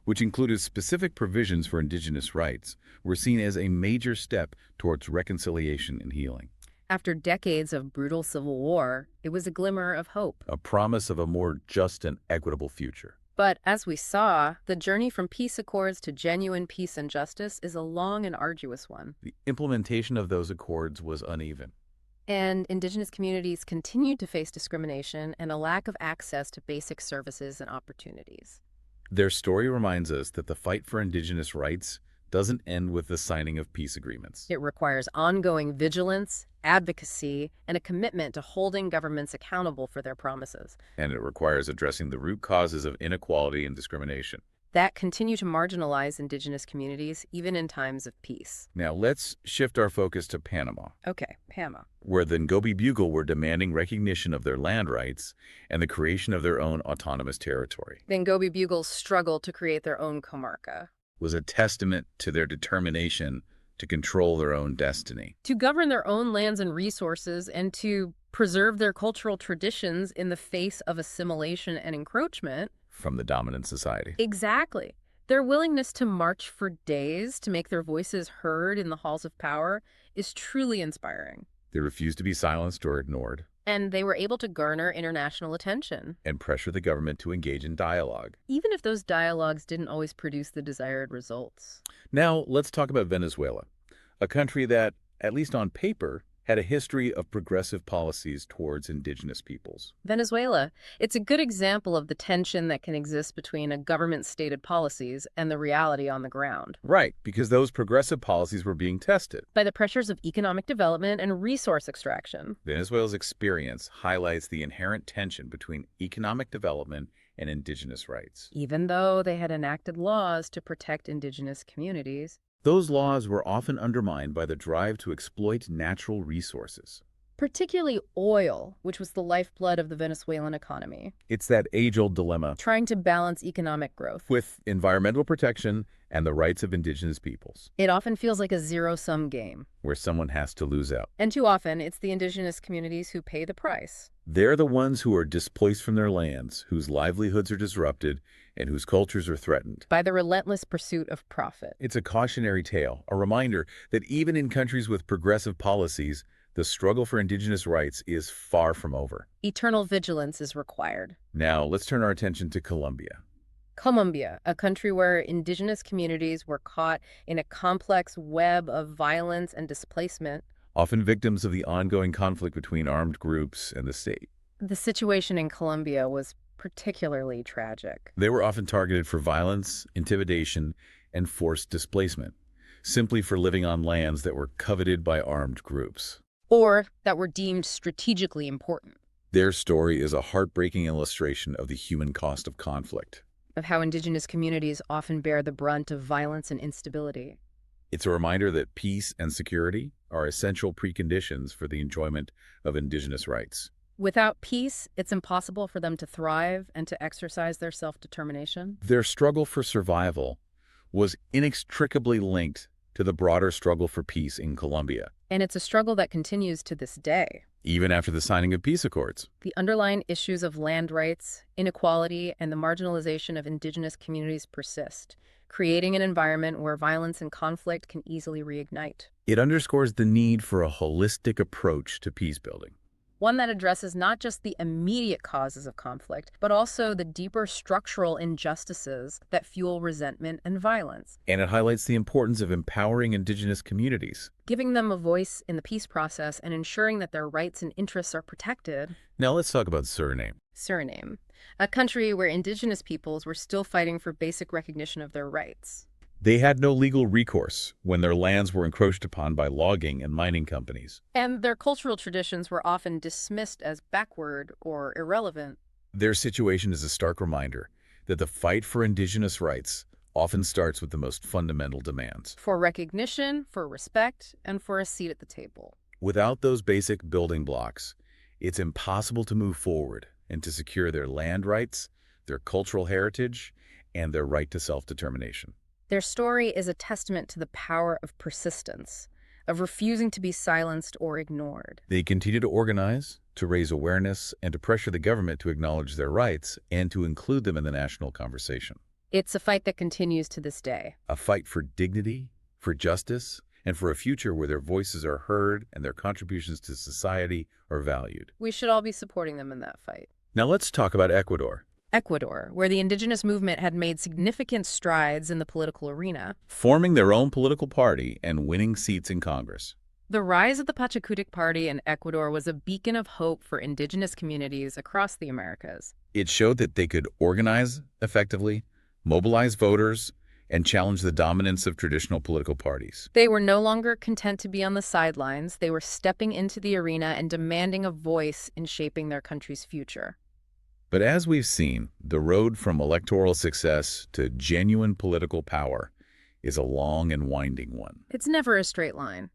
which included specific provisions for indigenous rights, were seen as a major step towards reconciliation and healing. After decades of brutal civil war, it was a glimmer of hope. A promise of a more just and equitable future. But as we saw, the journey from peace accords to genuine peace and justice is a long and arduous one. The implementation of those accords was uneven. And indigenous communities continued to face discrimination and a lack of access to basic services and opportunities. Their story reminds us that the fight for indigenous rights doesn't end with the signing of peace agreements. It requires ongoing vigilance, advocacy, and a commitment to holding governments accountable for their promises And it requires addressing the root causes of inequality and discrimination. that continue to marginalize indigenous communities even in times of peace. Now let's shift our focus to Panama, Okay, Panama. where the Ngobi Bugle were demanding recognition of their land rights and the creation of their own autonomous territory. The Ngobi Bugles struggled to create their own comarca, Was a testament to their determination to control their own destiny. to govern their own lands and resources, and to preserve their cultural traditions in the face of assimilation and encroachment. From the dominant society. Exactly. Their willingness to march for days to make their voices heard in the halls of power is truly inspiring. They refused to be silenced or ignored, And they were able to garner international attention, and pressure the government to engage in dialogue. even if those dialogues didn't always produce the desired results. Now, let's talk about Venezuela, a country that, at least on paper, had a history of progressive policies towards indigenous peoples. Venezuela, it's a good example of the tension that can exist between a government's stated policies and the reality on the ground. Right, because those progressive policies were being tested. By the pressures of economic development and resource extraction. Venezuela's experience highlights the inherent tension between economic development and indigenous rights. Even though they had enacted laws to protect indigenous communities, Those laws were often undermined by the drive to exploit natural resources. particularly oil, which was the lifeblood of the Venezuelan economy, It's that age-old dilemma trying to balance economic growth. with environmental protection and the rights of indigenous peoples, It often feels like a zero-sum game. where someone has to lose out. And too often, it's the indigenous communities who pay the price. They're the ones who are displaced from their lands, whose livelihoods are disrupted, and whose cultures are threatened. By the relentless pursuit of profit. It's a cautionary tale, a reminder that even in countries with progressive policies, the struggle for indigenous rights is far from over. Eternal vigilance is required. Now, let's turn our attention to Colombia. Colombia, a country where indigenous communities were caught in a complex web of violence and displacement. Often victims of the ongoing conflict between armed groups and the state. The situation in Colombia was particularly tragic. They were often targeted for violence, intimidation, and forced displacement, simply for living on lands that were coveted by armed groups. Or that were deemed strategically important. Their story is a heartbreaking illustration of the human cost of conflict. Of how indigenous communities often bear the brunt of violence and instability. It's a reminder that peace and security are essential preconditions for the enjoyment of indigenous rights. Without peace, it's impossible for them to thrive and to exercise their self-determination. Their struggle for survival was inextricably linked to the broader struggle for peace in Colombia, And it's a struggle that continues to this day. even after the signing of peace accords. The underlying issues of land rights, inequality, and the marginalization of indigenous communities persist, creating an environment where violence and conflict can easily reignite. It underscores the need for a holistic approach to peace building. one that addresses not just the immediate causes of conflict, but also the deeper structural injustices that fuel resentment and violence, And it highlights the importance of empowering Indigenous communities. giving them a voice in the peace process and ensuring that their rights and interests are protected. Now let's talk about Suriname. Suriname, a country where Indigenous peoples were still fighting for basic recognition of their rights. They had no legal recourse when their lands were encroached upon by logging and mining companies. And their cultural traditions were often dismissed as backward or irrelevant. Their situation is a stark reminder that the fight for Indigenous rights often starts with the most fundamental demands. For recognition, for respect, and for a seat at the table. Without those basic building blocks, it's impossible to move forward and to secure their land rights, their cultural heritage, and their right to self-determination. Their story is a testament to the power of persistence, of refusing to be silenced or ignored. They continue to organize, to raise awareness, and to pressure the government to acknowledge their rights and to include them in the national conversation. It's a fight that continues to this day. A fight for dignity, for justice, and for a future where their voices are heard and their contributions to society are valued. We should all be supporting them in that fight. Now let's talk about Ecuador. Ecuador, where the indigenous movement had made significant strides in the political arena. Forming their own political party and winning seats in Congress. The rise of the Pachakutik Party in Ecuador was a beacon of hope for indigenous communities across the Americas. It showed that they could organize effectively, mobilize voters, and challenge the dominance of traditional political parties. They were no longer content to be on the sidelines. They were stepping into the arena and demanding a voice in shaping their country's future. But as we've seen, the road from electoral success to genuine political power is a long and winding one. It's never a straight line.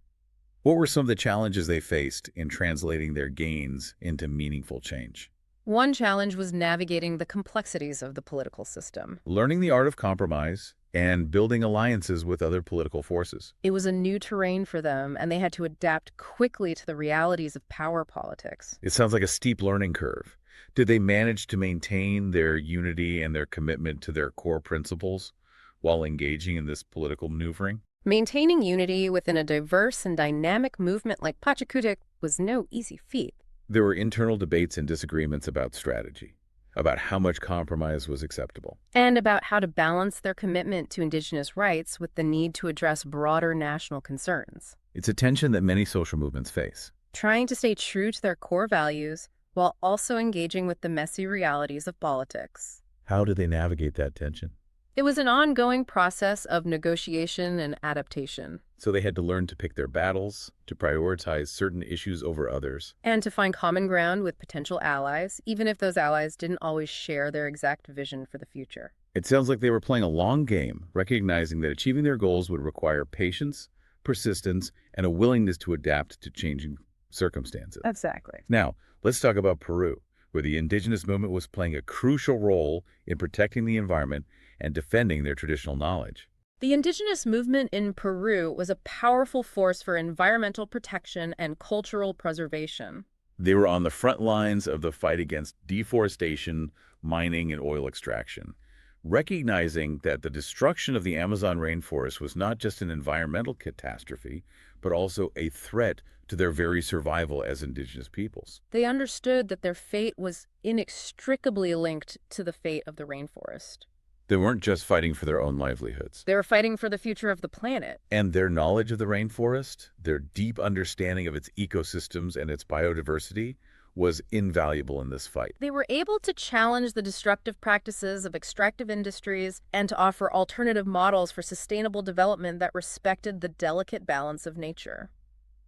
What were some of the challenges they faced in translating their gains into meaningful change? One challenge was navigating the complexities of the political system. Learning the art of compromise and building alliances with other political forces. It was a new terrain for them, and they had to adapt quickly to the realities of power politics. It sounds like a steep learning curve. Did they manage to maintain their unity and their commitment to their core principles while engaging in this political maneuvering? Maintaining unity within a diverse and dynamic movement like Pachakutik was no easy feat. There were internal debates and disagreements about strategy, about how much compromise was acceptable. And about how to balance their commitment to indigenous rights with the need to address broader national concerns. It's a tension that many social movements face. Trying to stay true to their core values while also engaging with the messy realities of politics. How do they navigate that tension? It was an ongoing process of negotiation and adaptation. So they had to learn to pick their battles, to prioritize certain issues over others. And to find common ground with potential allies, even if those allies didn't always share their exact vision for the future. It sounds like they were playing a long game, recognizing that achieving their goals would require patience, persistence, and a willingness to adapt to changing circumstances. Exactly. Now, let's talk about Peru, where the indigenous movement was playing a crucial role in protecting the environment and defending their traditional knowledge. The indigenous movement in Peru was a powerful force for environmental protection and cultural preservation. They were on the front lines of the fight against deforestation, mining, and oil extraction, recognizing that the destruction of the Amazon rainforest was not just an environmental catastrophe, but also a threat to their very survival as indigenous peoples. They understood that their fate was inextricably linked to the fate of the rainforest. They weren't just fighting for their own livelihoods. They were fighting for the future of the planet. And their knowledge of the rainforest, their deep understanding of its ecosystems and its biodiversity, was invaluable in this fight. They were able to challenge the destructive practices of extractive industries and to offer alternative models for sustainable development that respected the delicate balance of nature.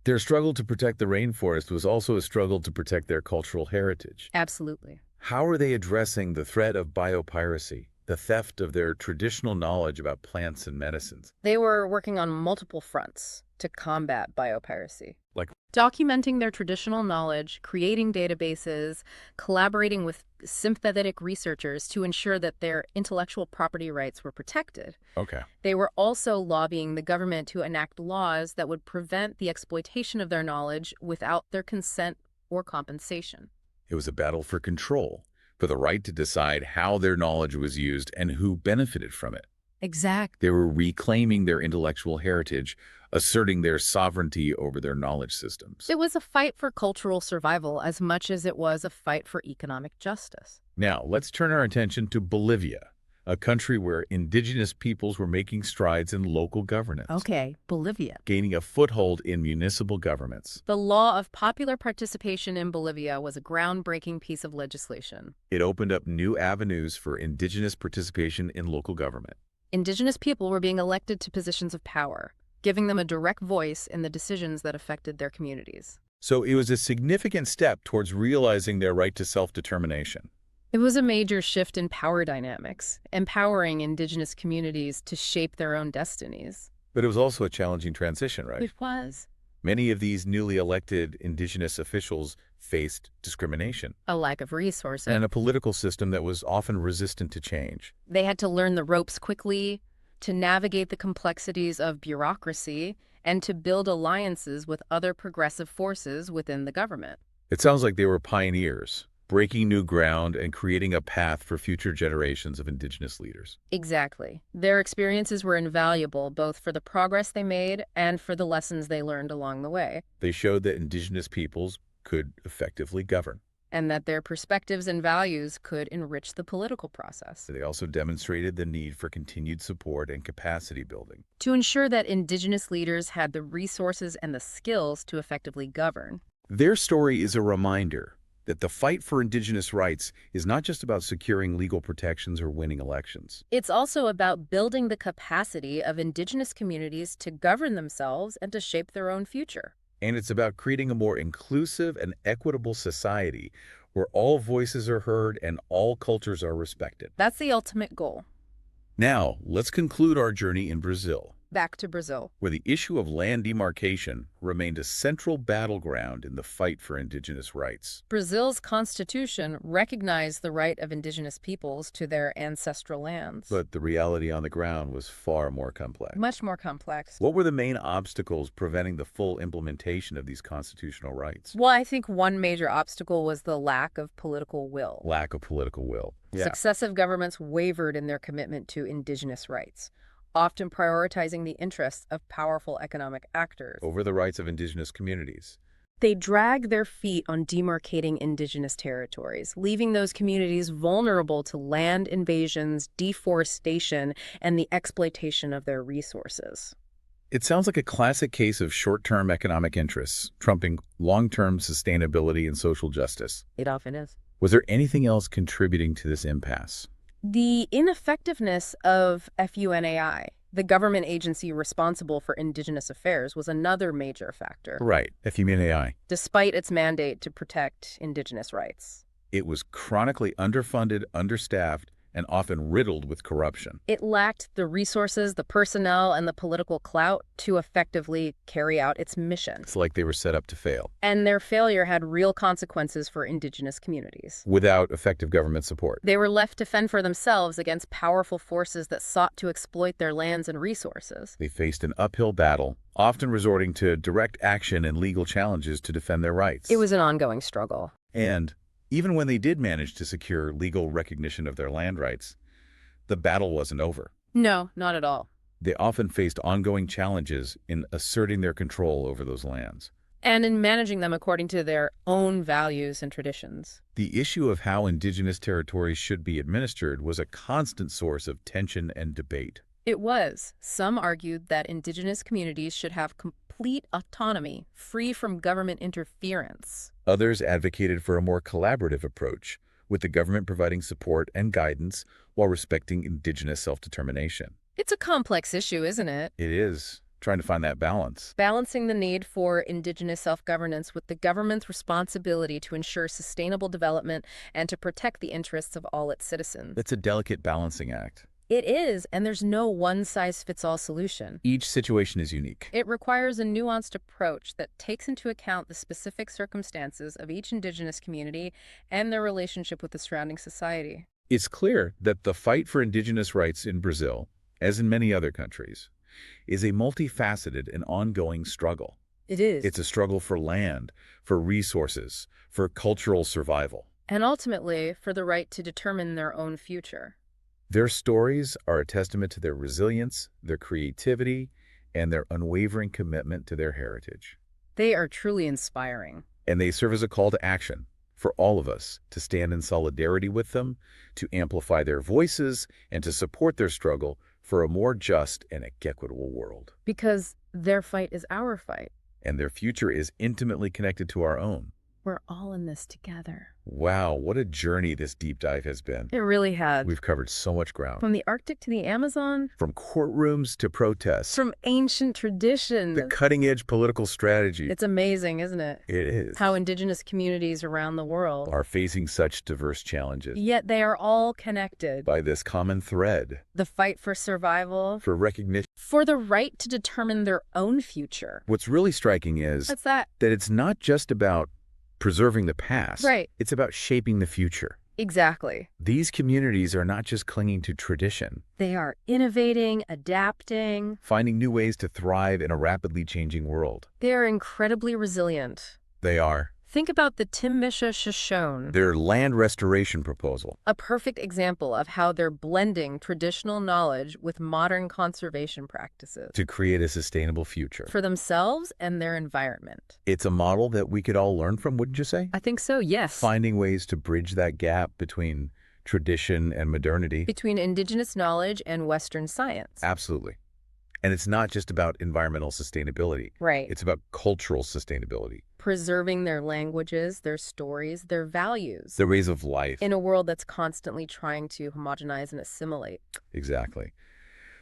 Their struggle to protect the rainforest was also a struggle to protect their cultural heritage. Absolutely. How are they addressing the threat of biopiracy, the theft of their traditional knowledge about plants and medicines? They were working on multiple fronts to combat biopiracy. Like documenting their traditional knowledge, creating databases, collaborating with sympathetic researchers to ensure that their intellectual property rights were protected. Okay. They were also lobbying the government to enact laws that would prevent the exploitation of their knowledge without their consent or compensation. It was a battle for control, for the right to decide how their knowledge was used and who benefited from it. Exact. They were reclaiming their intellectual heritage, asserting their sovereignty over their knowledge systems. It was a fight for cultural survival as much as it was a fight for economic justice. Now, let's turn our attention to Bolivia, a country where indigenous peoples were making strides in local governance, Okay, Bolivia. gaining a foothold in municipal governments. The law of popular participation in Bolivia was a groundbreaking piece of legislation. It opened up new avenues for indigenous participation in local government. Indigenous people were being elected to positions of power, giving them a direct voice in the decisions that affected their communities. So it was a significant step towards realizing their right to self-determination. It was a major shift in power dynamics, empowering indigenous communities to shape their own destinies. But it was also a challenging transition, right? It was. Many of these newly elected indigenous officials faced discrimination A lack of resources. and a political system that was often resistant to change. They had to learn the ropes quickly, to navigate the complexities of bureaucracy, and to build alliances with other progressive forces within the government. It sounds like they were pioneers, breaking new ground and creating a path for future generations of indigenous leaders. Exactly. Their experiences were invaluable both for the progress they made and for the lessons they learned along the way, They showed that indigenous peoples could effectively govern. and that their perspectives and values could enrich the political process. They also demonstrated the need for continued support and capacity building. To ensure that indigenous leaders had the resources and the skills to effectively govern. Their story is a reminder that the fight for indigenous rights is not just about securing legal protections or winning elections. It's also about building the capacity of indigenous communities to govern themselves and to shape their own future. And it's about creating a more inclusive and equitable society where all voices are heard and all cultures are respected. That's the ultimate goal. Now, let's conclude our journey in Brazil, Back to Brazil. where the issue of land demarcation remained a central battleground in the fight for indigenous rights. Brazil's constitution recognized the right of indigenous peoples to their ancestral lands. But the reality on the ground was far more complex. Much more complex. What were the main obstacles preventing the full implementation of these constitutional rights? Well, I think one major obstacle was the lack of political will. Lack of political will. Successive governments wavered in their commitment to indigenous rights, often prioritizing the interests of powerful economic actors. Over the rights of indigenous communities. They dragged their feet on demarcating indigenous territories, leaving those communities vulnerable to land invasions, deforestation, and the exploitation of their resources. It sounds like a classic case of short-term economic interests, trumping long-term sustainability and social justice. It often is. Was there anything else contributing to this impasse? The ineffectiveness of FUNAI, the government agency responsible for Indigenous Affairs, was another major factor. Right, FUNAI. Despite its mandate to protect Indigenous rights. It was chronically underfunded, understaffed, and often riddled with corruption. It lacked the resources, the personnel, and the political clout to effectively carry out its mission. It's like they were set up to fail. And their failure had real consequences for indigenous communities. Without effective government support. They were left to fend for themselves against powerful forces that sought to exploit their lands and resources. They faced an uphill battle, often resorting to direct action and legal challenges to defend their rights. It was an ongoing struggle. And even when they did manage to secure legal recognition of their land rights, the battle wasn't over. No, not at all. They often faced ongoing challenges in asserting their control over those lands. And in managing them according to their own values and traditions. The issue of how indigenous territories should be administered was a constant source of tension and debate. It was. Some argued that indigenous communities should have complete autonomy, free from government interference. Others advocated for a more collaborative approach, with the government providing support and guidance while respecting indigenous self-determination. It's a complex issue, isn't it? It is, trying to find that balance. Balancing the need for indigenous self-governance with the government's responsibility to ensure sustainable development and to protect the interests of all its citizens. It's a delicate balancing act. It is, and there's no one-size-fits-all solution. Each situation is unique. It requires a nuanced approach that takes into account the specific circumstances of each indigenous community and their relationship with the surrounding society. It's clear that the fight for indigenous rights in Brazil, as in many other countries, is a multifaceted and ongoing struggle. It is. It's a struggle for land, for resources, for cultural survival. And ultimately, for the right to determine their own future. Their stories are a testament to their resilience, their creativity, and their unwavering commitment to their heritage. They are truly inspiring. And they serve as a call to action for all of us to stand in solidarity with them, to amplify their voices, and to support their struggle for a more just and equitable world. Because their fight is our fight. And their future is intimately connected to our own. We're all in this together. Wow, what a journey this deep dive has been. It really has. We've covered so much ground. From the Arctic to the Amazon. From courtrooms to protests. From ancient traditions. The cutting-edge political strategy. It's amazing, isn't it? It is. How indigenous communities around the world are facing such diverse challenges. Yet they are all connected. By this common thread. The fight for survival. For recognition. For the right to determine their own future. What's really striking is What's that? That it's not just about preserving the past. Right. It's about shaping the future. Exactly. These communities are not just clinging to tradition. They are innovating, adapting, finding new ways to thrive in a rapidly changing world. They are incredibly resilient. They are. Think about the Timisha Shoshone. Their land restoration proposal. A perfect example of how they're blending traditional knowledge with modern conservation practices. To create a sustainable future. For themselves and their environment. It's a model that we could all learn from, wouldn't you say? I think so, yes. Finding ways to bridge that gap between tradition and modernity. Between indigenous knowledge and Western science. Absolutely. And it's not just about environmental sustainability. Right. It's about cultural sustainability. Preserving their languages, their stories, their values. Their ways of life. In a world that's constantly trying to homogenize and assimilate. Exactly.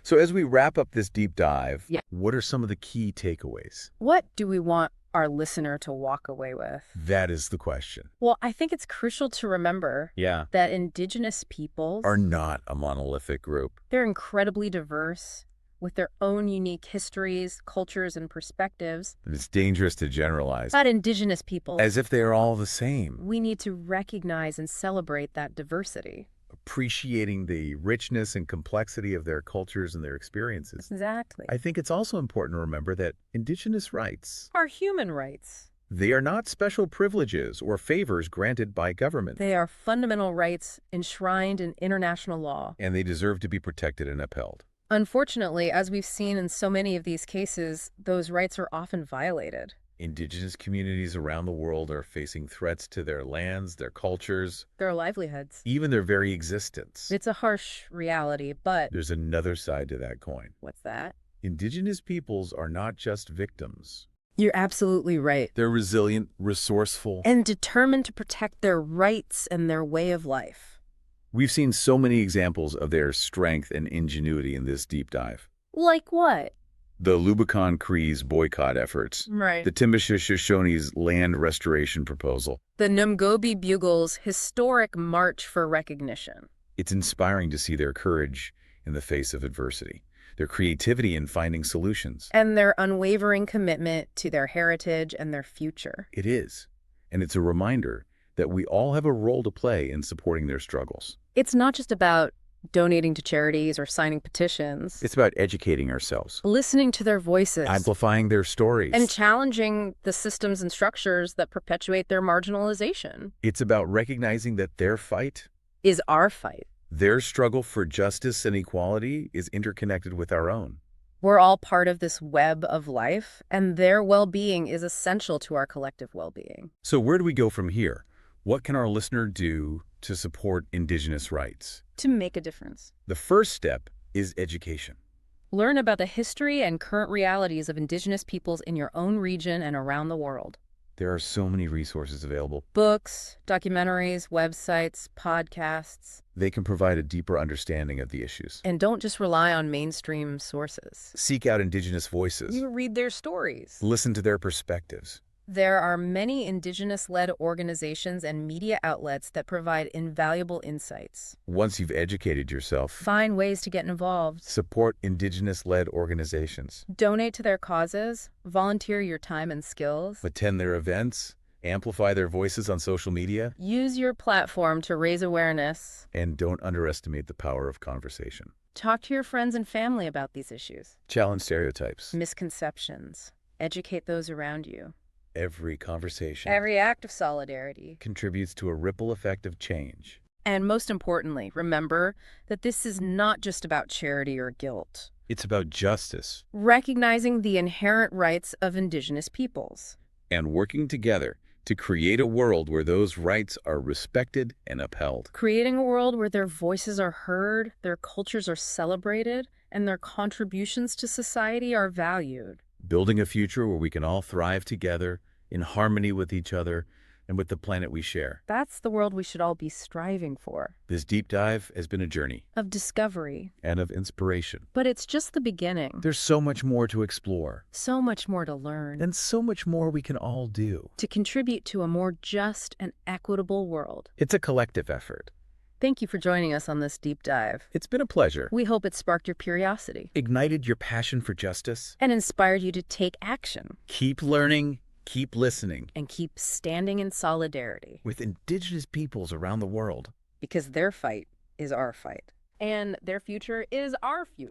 So as we wrap up this deep dive, what are some of the key takeaways? What do we want our listener to walk away with? That is the question. Well, I think it's crucial to remember that indigenous peoples are not a monolithic group. They're incredibly diverse, with their own unique histories, cultures, and perspectives. It's dangerous to generalize. About indigenous people. As if they are all the same. We need to recognize and celebrate that diversity. Appreciating the richness and complexity of their cultures and their experiences. Exactly. I think it's also important to remember that indigenous rights are human rights. They are not special privileges or favors granted by government. They are fundamental rights enshrined in international law. And they deserve to be protected and upheld. Unfortunately, as we've seen in so many of these cases, those rights are often violated. Indigenous communities around the world are facing threats to their lands, their cultures, their livelihoods, even their very existence. It's a harsh reality, but there's another side to that coin. What's that? Indigenous peoples are not just victims. You're absolutely right. They're resilient, resourceful, and determined to protect their rights and their way of life. We've seen so many examples of their strength and ingenuity in this deep dive. Like what? The Lubicon Cree's boycott efforts. Right. The Timisha Shoshone's land restoration proposal. The Numgobi Bugle's historic march for recognition. It's inspiring to see their courage in the face of adversity, their creativity in finding solutions. And their unwavering commitment to their heritage and their future. It is. And it's a reminder that we all have a role to play in supporting their struggles. It's not just about donating to charities or signing petitions. It's about educating ourselves. Listening to their voices. Amplifying their stories. And challenging the systems and structures that perpetuate their marginalization. It's about recognizing that their fight is our fight. Their struggle for justice and equality is interconnected with our own. We're all part of this web of life, and their well-being is essential to our collective well-being. So where do we go from here? What can our listener do to support Indigenous rights? To make a difference. The first step is education. Learn about the history and current realities of Indigenous peoples in your own region and around the world. There are so many resources available. Books, documentaries, websites, podcasts. They can provide a deeper understanding of the issues. And don't just rely on mainstream sources. Seek out Indigenous voices. You read their stories. Listen to their perspectives. There are many Indigenous-led organizations and media outlets that provide invaluable insights. Once you've educated yourself, find ways to get involved. Support Indigenous-led organizations. Donate to their causes. Volunteer your time and skills. Attend their events. Amplify their voices on social media. Use your platform to raise awareness. And don't underestimate the power of conversation. Talk to your friends and family about these issues. Challenge stereotypes. Misconceptions. Educate those around you. Every conversation, every act of solidarity contributes to a ripple effect of change. And most importantly, remember that this is not just about charity or guilt. It's about justice Recognizing the inherent rights of Indigenous peoples. and working together to create a world where those rights are respected and upheld. Creating a world where their voices are heard, their cultures are celebrated, and their contributions to society are valued. Building a future where we can all thrive together in harmony with each other and with the planet we share. That's the world we should all be striving for. This deep dive has been a journey Of discovery. and of inspiration. But it's just the beginning. There's so much more to explore So much more to learn. and so much more we can all do. To contribute to a more just and equitable world. It's a collective effort. Thank you for joining us on this deep dive. It's been a pleasure. We hope it sparked your curiosity Ignited your passion for justice. and inspired you to take action Keep learning, keep listening and keep standing in solidarity, with Indigenous peoples around the world. because their fight is our fight and their future is our future.